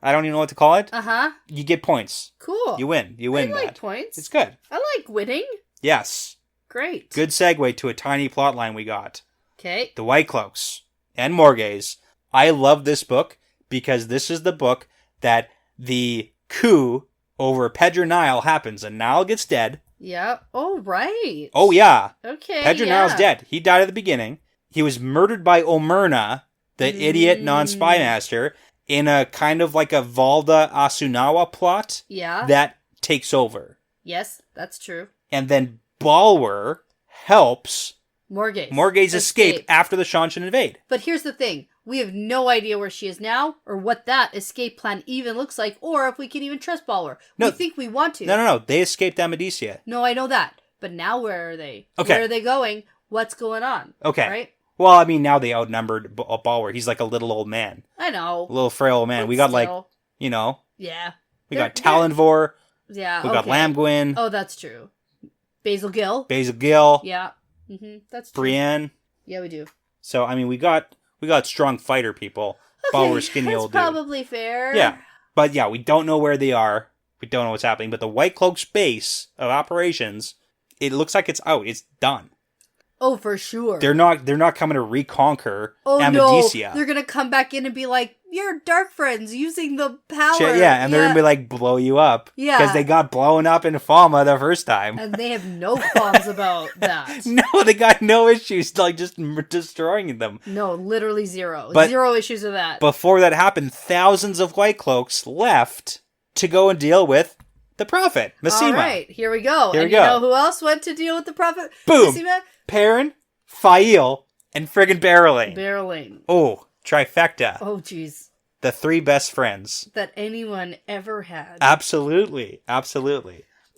I don't even know what to call it. Uh-huh. You get points. Cool. You win. You win I like that. points. It's good. I like winning. Yes. Great. Good segue to a tiny plot line we got. Okay. The White Cloaks and Morgaze. I love this book because this is the book that the coup over Pedro Nile happens, and Nile gets dead. Yeah. Oh, right. Oh, yeah. Okay. Pedro Nile's dead. He died at the beginning. He was murdered by Omyrna, the idiot non-spy master, in a kind of like a Valda Asunawa plot Yeah. that takes over. Yes, that's true. And then Balwer helps Morgaze escape after the Shanshan invade. But here's the thing. We have no idea where she is now, or what that escape plan even looks like, or if we can even trust Balwer. No. We think we want to. No. They escaped Amadicia. No, I know that. But now where are they? Okay. Where are they going? What's going on? Okay. Right? Well, I mean, now they outnumbered Balwer. He's like a little old man. I know. A little frail old man. But We got still. Yeah. We They're- got Talonvor. Yeah. We got Lamgwin. Oh, that's true. Basil Gill. Basil Gill. Yeah. That's true. Brienne. Yeah, we do. So, I mean, we got strong fighter people. Okay, Balwer's skinny that's old dude. probably fair. Yeah. But yeah, we don't know where they are. We don't know what's happening. But the White Cloaks base of operations, it looks like it's out. It's done. Oh, for sure. They're not coming to reconquer Oh Amadicia. no, they're gonna come back in and be like, "You're dark friends using the power." Yeah, and they're gonna be like, blow you up. Yeah. Because they got blown up in Falma the first time. And they have no qualms about that. No, they got no issues, like, just destroying them. No, literally zero. But zero issues with that. Before that happened, thousands of White Cloaks left to go and deal with the Prophet, Massima. All right, here we go. Here we and go. you know who else went to deal with the Prophet? Boom. Massima? Perrin, Fail, and friggin' Barreling. Barreling. Oh, trifecta. Oh, jeez. The three best friends. That anyone ever had. Absolutely.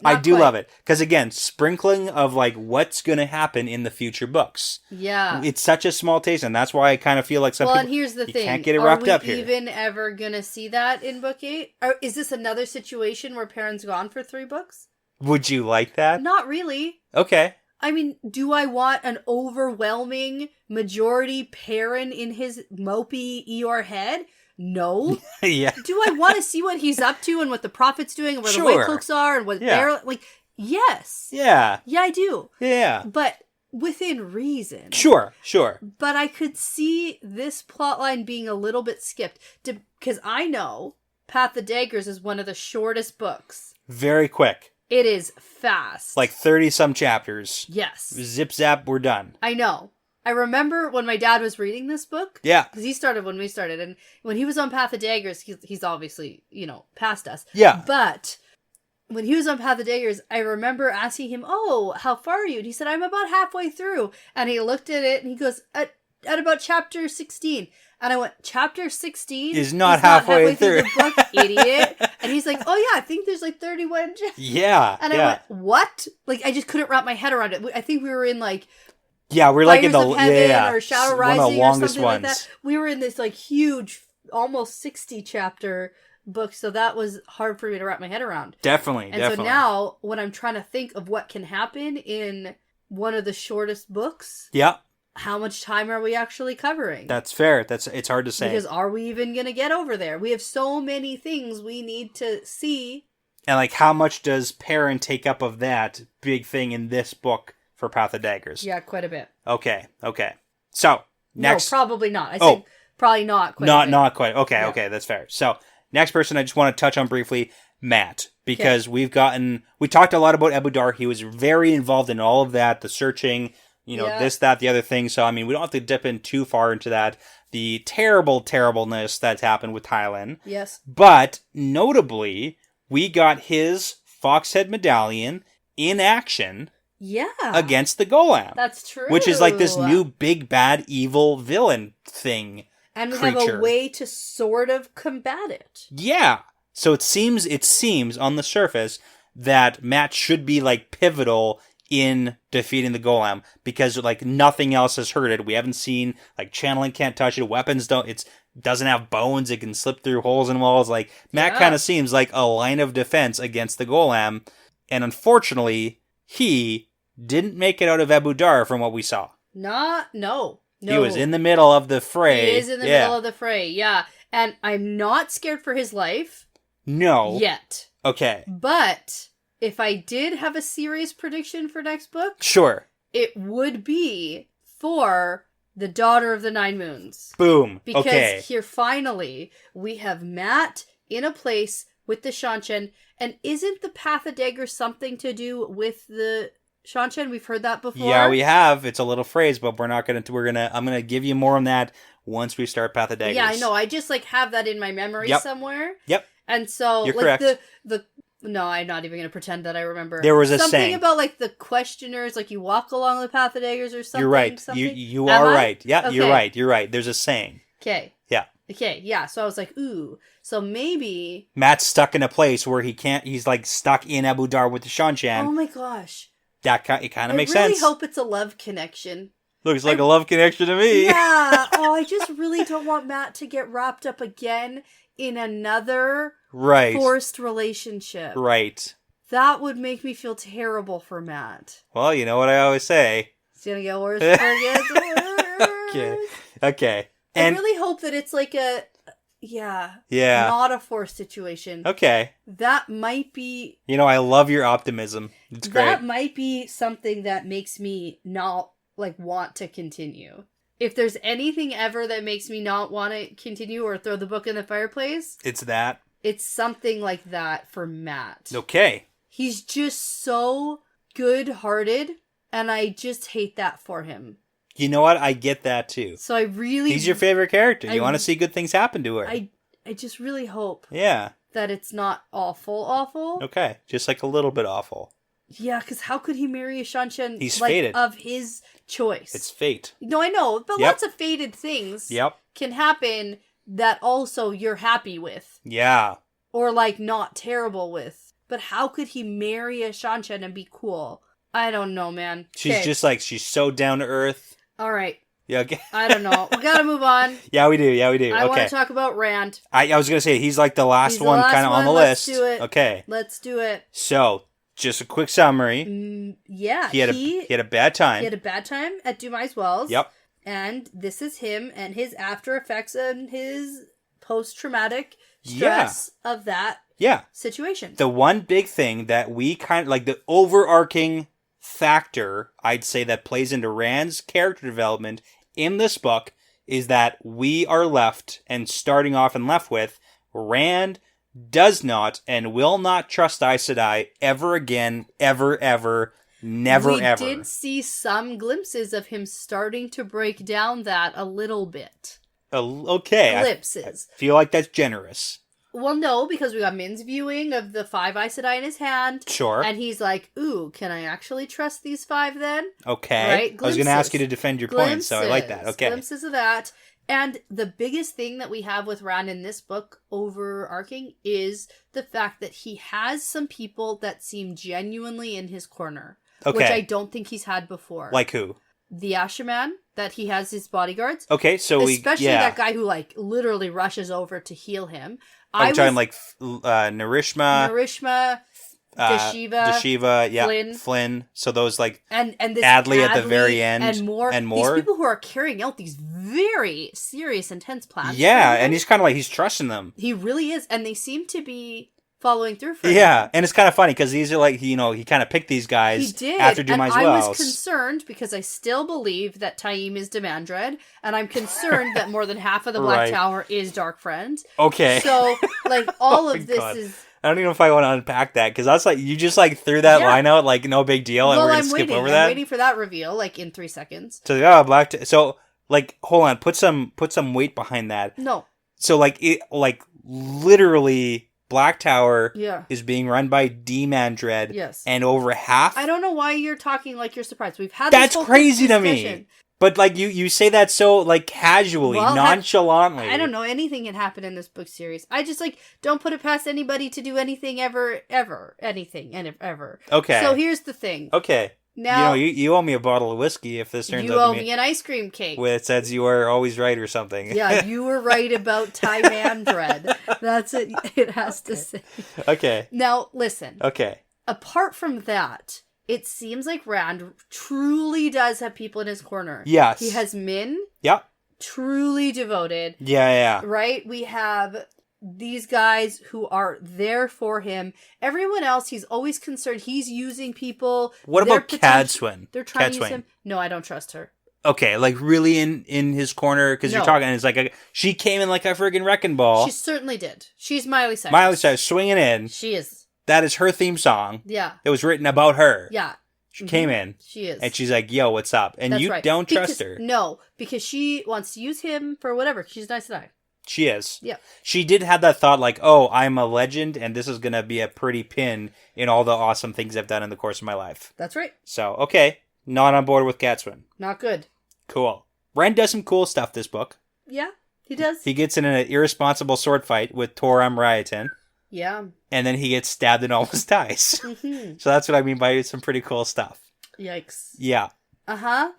I do love it. Because, again, sprinkling of, like, what's going to happen in the future books. Yeah. It's such a small taste, and that's why I kind of feel like some people... and here's the thing. Can't get it wrapped up here. Are we even ever going to see that in Book 8? Or is this another situation where Perrin's gone for 3 books? Would you like that? Not really. Okay. I mean, do I want an overwhelming majority Perrin in his mopey Eeyore head? No. Yeah. Do I want to see what he's up to and what the Prophet's doing and where the Sure. White Cloaks are and what they're like? Yes. Yeah. Yeah, I do. Yeah. But within reason. Sure. But I could see this plotline being a little bit skipped because I know Path of Daggers is one of the shortest books. Very quick. It is fast. Like 30-some chapters. Yes. Zip zap, we're done. I know. I remember when my dad was reading this book. Yeah. Because he started when we started. And when he was on Path of Daggers, he's obviously, past us. Yeah. But when he was on Path of Daggers, I remember asking him, "Oh, how far are you?" And he said, "I'm about halfway through." And he looked at it and he goes, at about chapter 16. And I went, chapter 16 is not halfway through the book, idiot. And he's like, "Oh yeah, I think there's like 31 chapters." Yeah. And I went, "What?" Like, I just couldn't wrap my head around it. I think we were in like Yeah, we're like in the Fires of Heaven or Shadow one of the Rising or longest something ones. like that. We were in this like huge, almost 60 chapter book, so that was hard for me to wrap my head around. Definitely. So now, when I'm trying to think of what can happen in one of the shortest books, yeah, how much time are we actually covering? that's fair. It's hard to say. Because are we even going to get over there? We have so many things we need to see. And like, how much does Perrin take up of that big thing in this book for Path of Daggers? Yeah, quite a bit. Okay. So next, No, probably not. I said probably not quite a bit. Not quite. Okay, Yeah. okay, that's fair. So next person I just want to touch on briefly, Matt. Because we talked a lot about Ebudar. He was very involved in all of that, the searching, this, that, the other thing. So, I mean, we don't have to dip in too far into that. The terribleness that's happened with Thailand. Yes. But, notably, we got his Foxhead medallion in action. Yeah. Against the Golem. That's true. Which is like this new big, bad, evil villain thing. And we creature. have a way to sort of combat it. Yeah. So it seems on the surface that Matt should be like pivotal in defeating the Golem because like nothing else has hurt it. We haven't seen like channeling can't touch it. Weapons doesn't have bones. It can slip through holes in walls. Like Matt kind of seems like a line of defense against the Golem. And unfortunately, he didn't make it out of Ebudar from what we saw. No. He was in the middle of the fray. He is in the middle of the fray, yeah. And I'm not scared for his life. No. Yet. Okay. But if I did have a serious prediction for next book, sure, it would be for the Daughter of the Nine Moons. Boom. Because here finally we have Matt in a place with the Shanshan, and isn't the Path of Dagger something to do with the Shanshan? We've heard that before. Yeah, we have. It's a little phrase, but I'm gonna give you more on that once we start Path of Daggers. Yeah, I know. I just have that in my memory somewhere. Yep. And so you're correct. No, I'm not even going to pretend that I remember. There was a something saying about the questioners, you walk along the Path of Daggers or something. You're right. Something. You are right. Yeah, okay. You're right. There's a saying. Okay. Yeah. Okay, yeah. So I was like, ooh. So maybe Matt's stuck in a place where he can't. He's stuck in Ebudar with the Shanshan. Oh my gosh. It kind of makes sense. I really sense. hope it's a love connection. Looks like a love connection to me. Yeah. Oh, I just really don't want Matt to get wrapped up again in another forced relationship. Right. That would make me feel terrible for Matt. Well, you know what I always say. It's gonna get worse before it gets worse. Okay. I really hope that it's not a forced situation. Okay. That might be... I love your optimism. It's great. That might be something that makes me not, want to continue. If there's anything ever that makes me not want to continue or throw the book in the fireplace... It's that. It's something like that for Matt. Okay. He's just so good-hearted, and I just hate that for him. You know what? I get that too. So I really... He's your favorite character. You want to see good things happen to her. I just really hope... Yeah. That it's not awful. Okay. Just a little bit awful. Yeah, because how could he marry a Shanshan He's fated. Of his choice? It's fate. No, I know, but lots of fated things can happen that also you're happy with. Yeah. Or not terrible with. But how could he marry a Shanshan and be cool? I don't know, man. She's just she's so down to earth. All right. Yeah, okay. I don't know. We gotta move on. Yeah, we do. I want to talk about Rand. I was gonna say, he's the last one kind of on the list. Let's do it. Okay. Let's do it. So, just a quick summary. Yeah. He had a bad time. He had a bad time at Dumais Wells. Yep. And this is him and his after effects and his post-traumatic stress of that situation. The one big thing that we kind of, the overarching factor, I'd say, that plays into Rand's character development in this book is that we are left, and starting off and left with, Rand does not and will not trust Aes Sedai ever again, ever, never, ever. We did see some glimpses of him starting to break down that a little bit. Okay. Glimpses. I feel like that's generous. Well, no, because we got Min's viewing of the 5 Aes Sedai in his hand. Sure. And he's like, ooh, can I actually trust these 5 then? Okay. Right? I was going to ask you to defend your point, so I like that. Okay. Glimpses of that. And the biggest thing that we have with Rand in this book, overarching, is the fact that he has some people that seem genuinely in his corner. Okay. Which I don't think he's had before. Like who? The Asherman, that he has his bodyguards. Okay, so especially that guy who literally rushes over to heal him. I'm talking Narishma, Deshiva, Flynn. So those and this Adley at the very end, and more. These people who are carrying out these very serious, intense plans. Yeah, and he's kind of he's trusting them. He really is, and they seem to be following through for him. Yeah, and it's kind of funny because these are he kind of picked these guys. He did. After Dumais Wells. I was concerned because I still believe that Taim is Demandred, and I'm concerned that more than half of the Black Tower is Dark Friends. Okay. So all of this is I don't even know if I want to unpack that, because I was like, you just like threw that line out like no big deal, and we're gonna skip over that. I'm waiting for that reveal, like in 3 seconds. So so like, hold on, put some weight behind that. No. So like literally, Black Tower is being run by D-Man Dread. Yes. And over half. I don't know why you're talking like you're surprised. We've had that's crazy to me. But like you say that so like casually, nonchalantly. I don't know, anything can happen in this book series. I just like don't put it past anybody to do anything ever, anything and ever. Okay. So here's the thing. Okay. Now you owe me a bottle of whiskey if this turns out to be. You owe me an ice cream cake. It says you are always right or something. Yeah, you were right about Tie Man Dread. That's it. It has to say. Okay. Now listen. Okay. Apart from that, it seems like Rand truly does have people in his corner. Yes. He has Min. Yep. Truly devoted. Yeah. Right? We have these guys who are there for him. Everyone else, he's always concerned. He's using people. What about Cadswin? They're trying to use him. No, I don't trust her. Okay, like really in his corner, because you're talking, it's like she came in like a friggin' wrecking ball. She certainly did. She's Miley Cyrus. Miley Cyrus swinging in. She is. That is her theme song. Yeah. It was written about her. Yeah. She came in. She is. And she's like, yo, what's up? And you don't trust her. No, because she wants to use him for whatever. She's nice to die. She is. Yeah. She did have that thought like, oh, I'm a legend, and this is going to be a pretty pin in all the awesome things I've done in the course of my life. That's right. So, okay. Not on board with Cadswin. Not good. Cool. Ren does some cool stuff this book. Yeah, he does. He gets in an irresponsible sword fight with Tor Amyrlin. Yeah. And then he gets stabbed and almost dies. Mm-hmm. So that's what I mean by some pretty cool stuff. Yikes. Yeah. Uh-huh.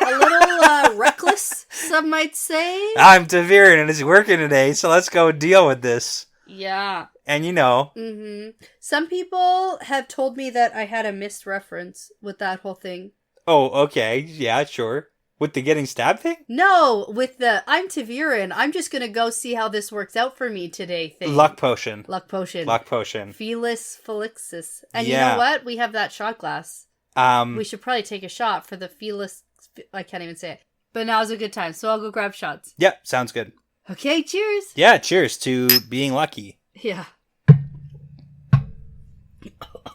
A little reckless, some might say. I'm Taviran and it's working today, so let's go deal with this. Yeah. And you know. Mm-hmm. Some people have told me that I had a missed reference with that whole thing. Oh, okay. Yeah, sure. With the getting stabbed thing? No, with the I'm Taviran. I'm just going to go see how this works out for me today thing. Luck potion. Luck potion. Luck potion. Felis Felixis. And you know what? We have that shot glass. We should probably take a shot for the Felis. I can't even say it. But now's a good time, so I'll go grab shots. Yep, sounds good. Okay, cheers. Yeah, cheers to being lucky. Yeah.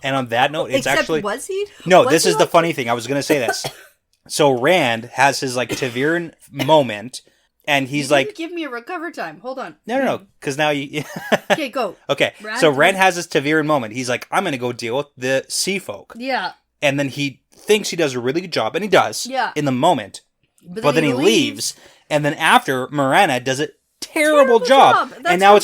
And on that note, it's actually... was he? No, this is the funny thing. I was going to say this. So Rand has his, like, Taviran moment, and he's like... Give me a recover time. Hold on. No, because now you... Okay, go. Okay, so Rand has his Taviran moment. He's like, I'm going to go deal with the sea folk. Yeah. And then he thinks he does a really good job, and he does. Yeah. In the moment. But then he leaves. And then after, Morana does a terrible job. And now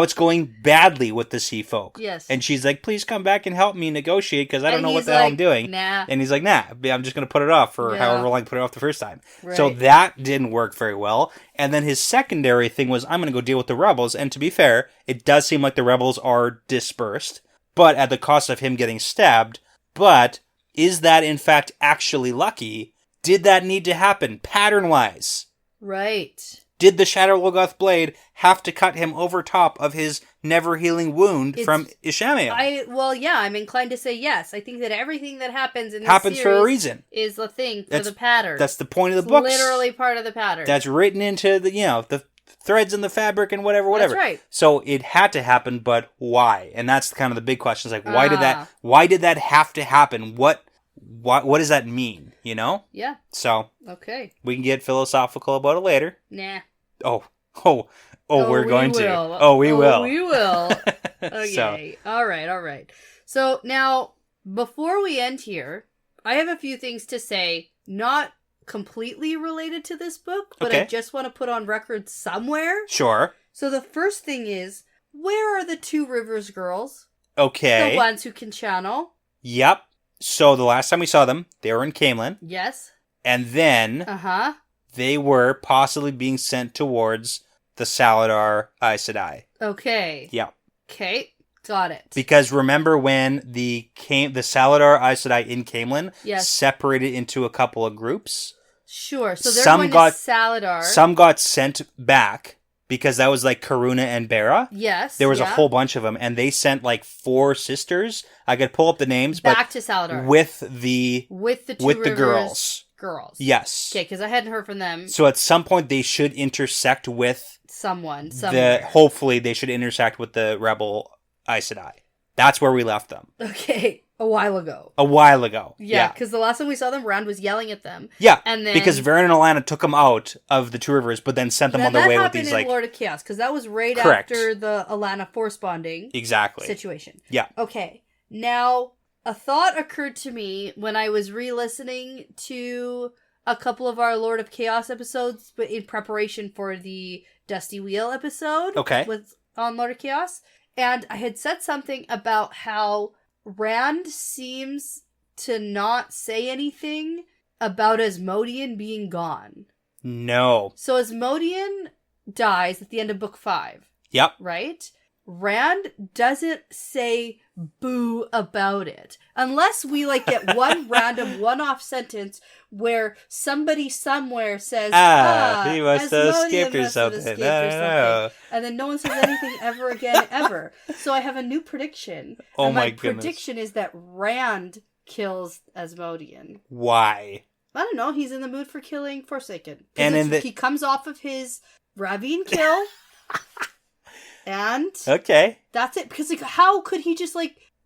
it's going badly with the sea folk. Yes. And she's like, please come back and help me negotiate because I don't know what the hell I'm doing. Nah. And he's like, nah, I'm just going to put it off for however long I put it off the first time. Right. So that didn't work very well. And then his secondary thing was, I'm going to go deal with the rebels. And to be fair, it does seem like the rebels are dispersed, but at the cost of him getting stabbed. But is that in fact actually lucky? Did that need to happen pattern-wise? Right. Did the Shadow Logoth blade have to cut him over top of his never-healing wound from Ishamael? I'm inclined to say yes. I think that everything that happens in this happens series for a reason. Is the thing for the pattern. That's the point of the book. Literally part of the pattern. That's written into the threads in the fabric and whatever. That's right. So it had to happen, but why? And that's kind of the big question. Is like, why did that have to happen? What does that mean? You know? Yeah. So okay, we can get philosophical about it later. Nah. We're going to. Oh, we will. We will. So. Okay. All right. So now, before we end here, I have a few things to say, not completely related to this book, but I just want to put on record somewhere. Sure. So the first thing is, where are the Two Rivers girls? Okay. The ones who can channel. Yep. So the last time we saw them, they were in Camelin. Yes. And then they were possibly being sent towards the Saladar Aes Sedai. Okay. Yep. Okay. Got it. Because remember when the Saladar Aes Sedai in Camelin separated into a couple of groups? Sure. So they're going to Saladar. Some got sent back because that was like Karuna and Bera. Yes. There was a whole bunch of them, and they sent like 4 sisters. I could pull up the names, back to Saladar with the girls. Yes. Okay, because I hadn't heard from them. So at some point they should intersect with someone. Hopefully they should intersect with the rebel Aes Sedai. That's where we left them. Okay, a while ago. A while ago. Yeah, because the last time we saw them, Rand was yelling at them. Yeah, and then because Varen and Alana took them out of the Two Rivers, but then sent them on their way with these, that happened in Lord of Chaos, because that was right Correct. after the Alana force bonding situation. Yeah. Okay, now, a thought occurred to me when I was re-listening to a couple of our Lord of Chaos episodes, but in preparation for the Dusty Wheel episode on Lord of Chaos. And I had said something about how Rand seems to not say anything about Asmodean being gone. No. So Asmodean dies at the end of book 5. Yep. Right? Rand doesn't say boo about it. Unless we get one random one-off sentence where somebody somewhere says, he must have skipped or something. And then no one says anything ever again, ever. So I have a new prediction. Oh and my goodness. Prediction is that Rand kills Asmodean. Why? I don't know. He's in the mood for killing Forsaken. And he comes off of his Ravine kill. And that's it. Because how could he just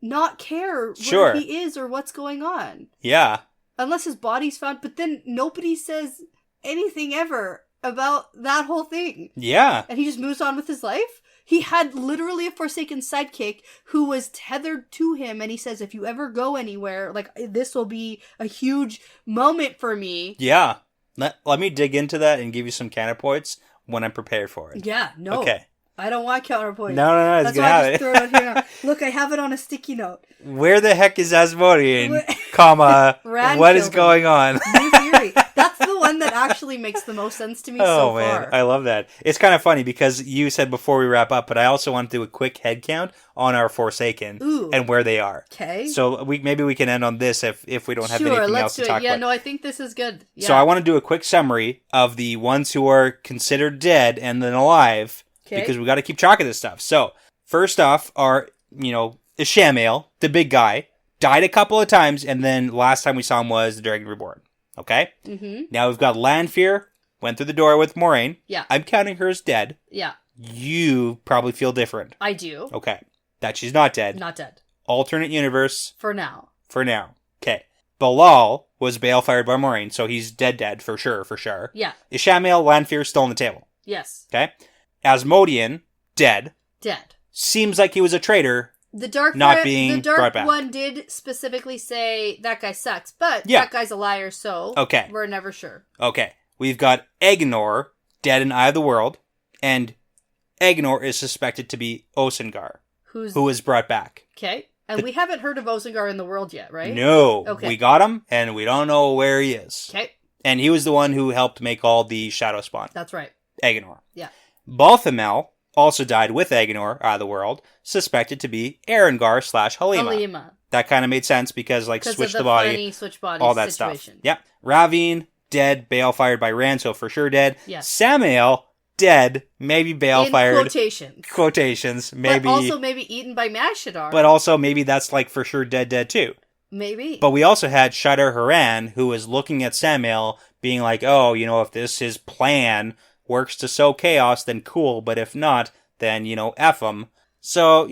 not care where he is or what's going on? Yeah. Unless his body's found. But then nobody says anything ever about that whole thing. Yeah. And he just moves on with his life. He had literally a Forsaken sidekick who was tethered to him. And he says, if you ever go anywhere, this will be a huge moment for me. Yeah. Let me dig into that and give you some counterpoints when I'm prepared for it. Yeah. No. Okay. I don't want counterpoint. No. That's why I just throw it out here now. Look, I have it on a sticky note. Where the heck is Asmodean, comma, what is going on? New theory. That's the one that actually makes the most sense to me so far. Oh, man. I love that. It's kind of funny because you said before we wrap up, but I also want to do a quick head count on our Forsaken and where they are. Okay. So maybe we can end on this if we don't have anything else to talk about. Yeah, no, I think this is good. Yeah. So I want to do a quick summary of the ones who are considered dead and then alive. Okay. Because we got to keep track of this stuff. So, first off are, Ishamael, the big guy, died a couple of times, and then last time we saw him was the Dragon Reborn. Okay? Mm-hmm. Now we've got Lanfear, went through the door with Moraine. Yeah. I'm counting her as dead. Yeah. You probably feel different. I do. Okay. That she's not dead. Not dead. Alternate universe. For now. Okay. Balal was balefired by Moraine, so he's dead for sure. Yeah. Ishamael, Lanfear, still on the table. Yes. Okay? Asmodean, dead. Seems like he was a traitor. The dark one did specifically say that guy sucks, but that guy's a liar, so we're never sure. Okay. We've got Aegonor, dead in Eye of the World, and Aegonor is suspected to be Osengar, who was brought back. Okay. And we haven't heard of Osengar in the world yet, right? No. Okay. We got him, and we don't know where he is. Okay. And he was the one who helped make all the Shadow Spawn. That's right. Aegonor. Yeah. Balthamel also died with Aegonor out of the world, suspected to be Erengar / Halima. That kind of made sense because switch the body, all that situation. Stuff. Yep. Ravine, dead, balefired by Ranso, for sure dead. Yes. Samael, dead, maybe balefired. Quotations. Maybe. But also maybe eaten by Mashadar. But also maybe that's for sure dead too. Maybe. But we also had Shadar Haran, who was looking at Samael, being like, if this his plan works to sow chaos, then cool, but if not, then, F them. So,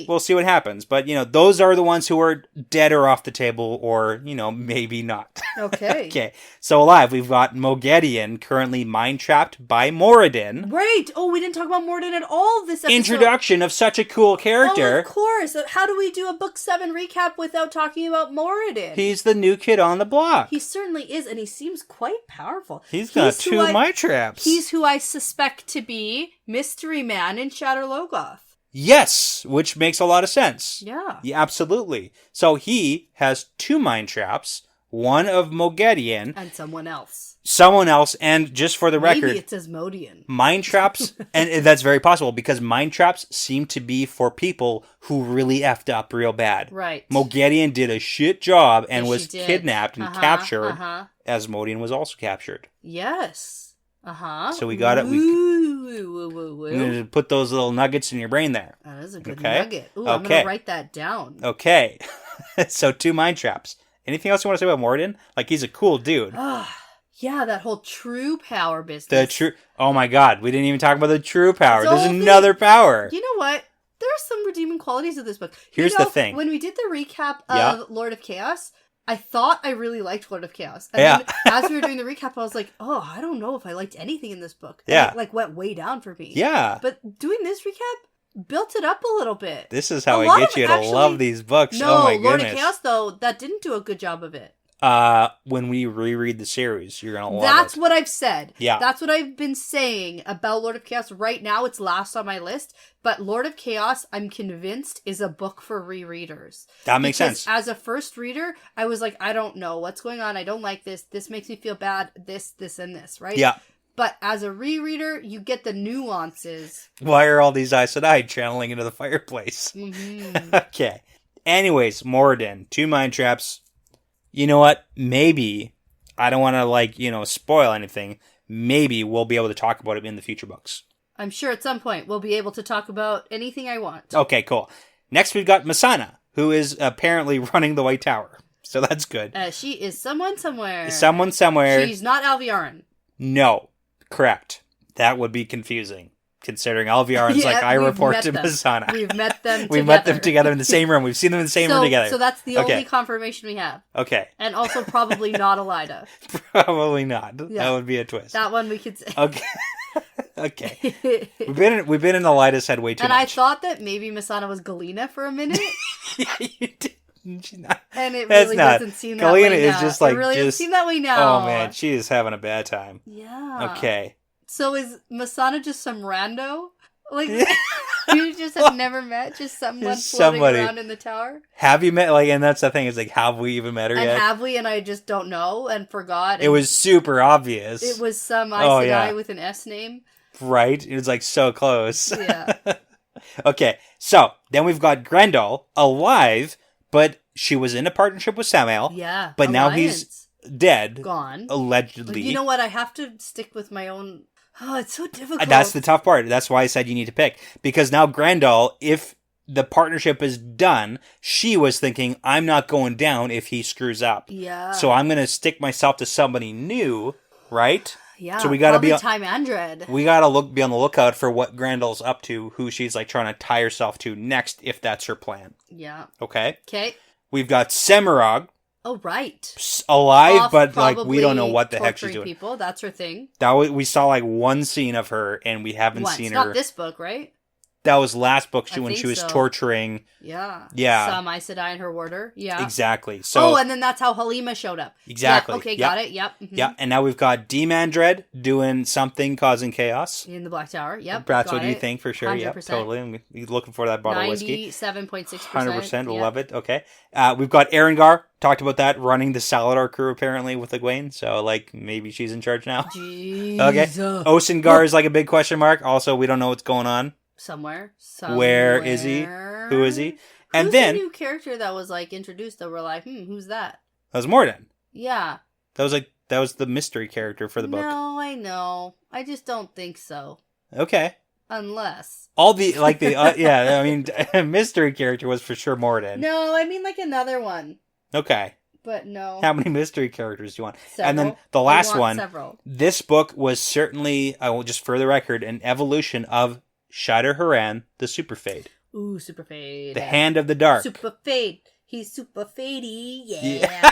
we'll see what happens. But, those are the ones who are dead or off the table or, maybe not. Okay. Okay. So alive, we've got Moghedien, currently mind-trapped by Moradin. Right. Oh, we didn't talk about Moradin at all this episode. Introduction of such a cool character. Oh, of course. How do we do a Book 7 recap without talking about Moradin? He's the new kid on the block. He certainly is, and he seems quite powerful. He's got 2 mind traps. He's who I suspect to be Mystery Man in Shadar Logoth. Yes, which makes a lot of sense. Yeah. Yeah, absolutely. So he has 2 mind traps, one of Moghedien. And someone else. And just for the record... Maybe it's Asmodean. Mind traps, and that's very possible, because mind traps seem to be for people who really effed up real bad. Right. Moghedien did a shit job and was kidnapped and captured. Asmodean was also captured. Yes. So we got it. I'm going to put those little nuggets in your brain there. That is a good nugget. Ooh, I'm going to write that down. Okay. So 2 mind traps. Anything else you want to say about Moradin? He's a cool dude. Yeah, that whole true power business. Oh my god, we didn't even talk about the true power. There's another power. You know what? there are some redeeming qualities of this book. Here's the thing. When we did the recap of Lord of Chaos, I thought I really liked Lord of Chaos. And then as we were doing the recap, I was like, oh, I don't know if I liked anything in this book. And it went way down for me. Yeah. But doing this recap built it up a little bit. This is how I get you to love these books. No, oh my Lord goodness. of Chaos, though, that didn't do a good job of it. When we reread the series, you're gonna love That's it. what I've said. Yeah. That's what I've been saying about Lord of Chaos. Right now, it's last on my list. But Lord of Chaos, I'm convinced, is a book for rereaders. That makes sense. As a first reader, I was like, I don't know what's going on. I don't like this. This makes me feel bad. This, and this, right? Yeah. But as a rereader, you get the nuances. Why are all these Aes Sedai channeling into the fireplace? Mm-hmm. Okay. Anyways, Moradin, 2 mind traps. You know what? Maybe, I don't want to, spoil anything. Maybe we'll be able to talk about it in the future books. I'm sure at some point we'll be able to talk about anything I want. Okay, cool. Next, we've got Masana, who is apparently running the White Tower. So that's good. She is someone somewhere. Someone somewhere. She's not Alviarin. No. Correct. That would be confusing. Considering Alviarin's I report to Masana. We've met them together. We've met them together in the same room. We've seen them in the same room together. So that's the only confirmation we have. Okay. And also probably not Elida. Probably not. Yeah. That would be a twist. That one we could say. Okay. Okay. We've been in Elida's head way too much. And I thought that maybe Masana was Galena for a minute. Yeah, you did. She's not. And it really doesn't seem that Galena way now. is just like it really doesn't seem that way now. Oh man, she is having a bad time. Yeah. Okay. So is Masana just some rando? Like, you just have never met just someone floating around in the tower? Have you met, and that's the thing, is have we even met her yet? And have we, and I just don't know and forgot. It was super obvious. It was some Aes Sedai with an S name. Right? It was so close. Yeah. Okay, so then we've got Grendel alive, but she was in a partnership with Samael. Yeah. But now he's dead. Gone. Allegedly. You know what? I have to stick with my own... Oh, it's so difficult. That's the tough part. That's why I said you need to pick. Because now Grendel, if the partnership is done, she was thinking, I'm not going down if he screws up. Yeah. So I'm going to stick myself to somebody new, right? Yeah. So we got to be Time Andred. We got to be on the lookout for what Grendel's up to, who she's trying to tie herself to next, if that's her plan. Yeah. Okay. Okay. We've got Semirog. Oh, right. Alive, but we don't know what the heck she's doing. People, that's her thing. We saw one scene of her, and we haven't seen her. Not this book, right? That was last book when she was so. Torturing. Yeah. Yeah. Some Aes Sedai and her warder. Yeah. Exactly. So. And then that's how Halima showed up. Exactly. Yeah, okay, got it. Yep. Mm-hmm. Yeah, and now we've got Demandred doing something, causing chaos. In the Black Tower. Yep. That's what you think for sure. 100%. Yep, totally. I'm looking for that bottle of whiskey. 97.6%. 100%. Love it. Okay. We've got Erengar. Talked about that, running the Saladar crew apparently with Egwene. So, maybe she's in charge now. Jeez. Okay. Osengar is a big question mark. Also, we don't know what's going on. Somewhere. Where is he? Who is he? And who's then the new character that was introduced that we're who's that? That was Morden. Yeah. That was the mystery character for the book. No, I know. I just don't think so. Okay. Unless all the yeah, I mean, mystery character was for sure Morden. No, I mean another one. Okay. But no. How many mystery characters do you want? Several. And then the last one. Several. This book was certainly, I will just for the record, an evolution of Shadar Haran, the Super Fade. Ooh, Super Fade. The Hand of the Dark. Super Fade. He's super fadey. Yeah.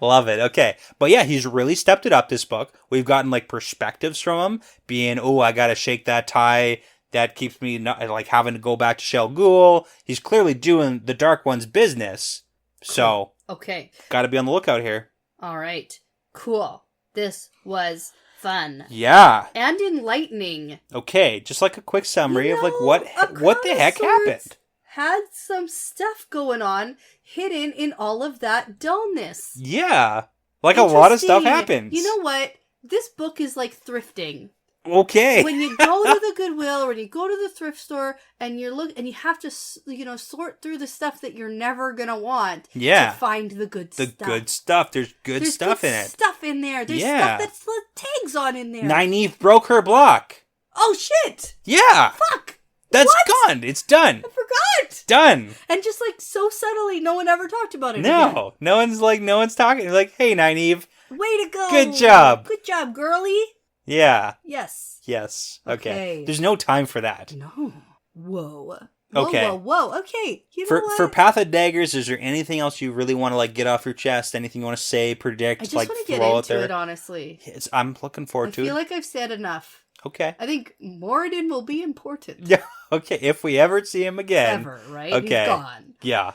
Love it. Okay. But yeah, he's really stepped it up this book. We've gotten perspectives from him being, I got to shake that tie. That keeps me not having to go back to Shell Ghoul. He's clearly doing the Dark One's business. So. Okay. Got to be on the lookout here. All right. Cool. This was fun. Yeah. And enlightening. Okay, just a quick summary of what the heck happened. Had some stuff going on hidden in all of that dullness. Yeah. A lot of stuff happens. You know what? This book is like thrifting. Okay. When you go to the Goodwill or when you go to the thrift store and you have to sort through the stuff that you're never gonna want to find the good stuff. The good stuff. There's good stuff in it. Stuff in there. There's stuff that's the tags on in there. Nynaeve broke her block. Oh shit! Yeah. Fuck. That's gone. It's done. I forgot. Done. And just so subtly, no one ever talked about it. No, again. no one's talking. Hey, Nynaeve. Way to go. Good job. Good job, girly. Yeah. Yes. Yes. Okay. There's no time for that. No. Whoa. Okay. Whoa. Okay. You know For what? for Path of Daggers, is there anything else you really want to like get off your chest? Anything you want to say, predict, I just like want to get throw out into there? it, honestly. I'm looking forward I to it. feel like I've said enough. Okay. I think Moradin will be important. Yeah. Okay. If we ever see him again. Ever, right? Okay. He's gone. Yeah.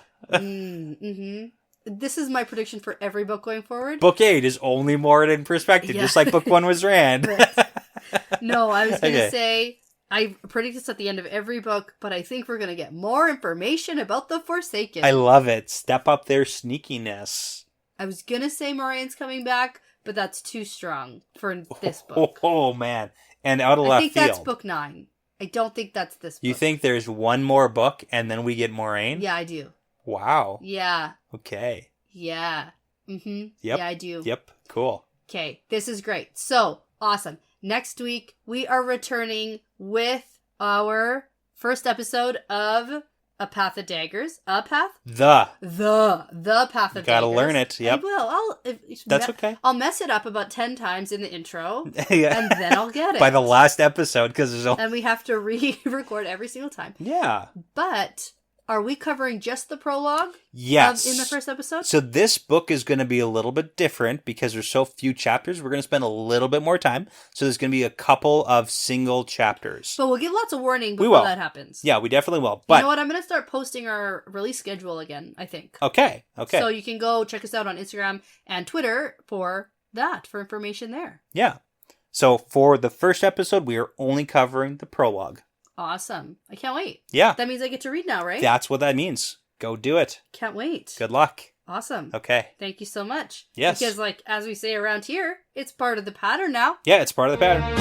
This is my prediction for every book going forward. Book 8 is only Moradin perspective, Yeah. just like Book 1 was Rand. No, I was going to Okay. say, I predict this at the end of every book, but I think we're going to get more information about the Forsaken. I love it. Step up their sneakiness. I was going to say Morain's coming back, but that's too strong for this book. Oh man. And out of I left think field. that's book 9. I don't think that's this book. You think there's one more book and then we get Moraine? Yeah, I do. Wow. Yeah. Okay. Yeah. Mm-hmm. Yep. Yeah, I do. Yep. Cool. Okay, this is great. So, awesome. Next week, we are returning with our first episode of A Path of Daggers. A Path? The Path of Daggers. gotta learn it. Yep. I will. That's okay. I'll mess it up about 10 times in the intro, Yeah. and then I'll get it. By the last episode, because there's And we have to re-record every single time. Yeah. But are we covering just the prologue? Yes. In the first episode? So this book is going to be a little bit different because there's so few chapters. We're going to spend a little bit more time. So there's going to be a couple of single chapters. So we'll give lots of warning We before will. that happens. Yeah, we definitely will. But you know what? I'm going to start posting our release schedule again, I think. Okay. So you can go check us out on Instagram and Twitter for information there. Yeah. So for the first episode, we are only covering the prologue. Awesome. I can't wait. Yeah. That means I get to read now, right? That's what that means. Go do it. Can't wait. Good luck. Awesome. Okay. Thank you so much. Yes. Because, as we say around here, it's part of the pattern now. Yeah, it's part of the pattern.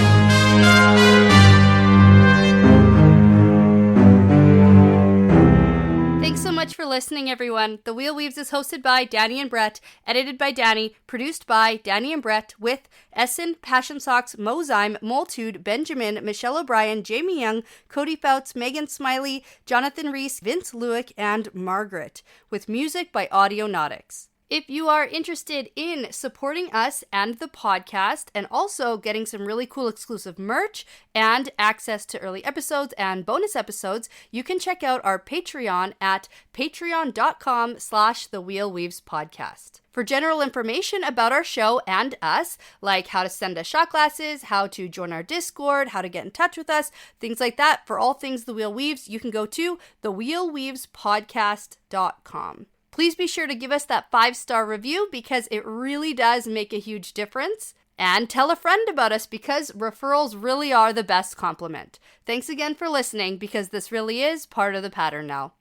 Thanks so much for listening, everyone. The Wheel Weaves is hosted by Dani and Brett, edited by Dani, produced by Dani and Brett, with Essen, Passion Socks, Mozyme, Moltude, Benjamin, Michelle O'Brien, Jamie Young, Cody Fouts, Megan Smiley, Jonathan Reese, Vince Lewick, and Margaret, with music by Audionautics. If you are interested in supporting us and the podcast and also getting some really cool exclusive merch and access to early episodes and bonus episodes, you can check out our Patreon at patreon.com/thewheelweavespodcast. For general information about our show and us, like how to send us shot glasses, how to join our Discord, how to get in touch with us, things like that, for all things The Wheel Weaves, you can go to thewheelweavespodcast.com. Please be sure to give us that 5-star review because it really does make a huge difference. And tell a friend about us because referrals really are the best compliment. Thanks again for listening because this really is part of the pattern now.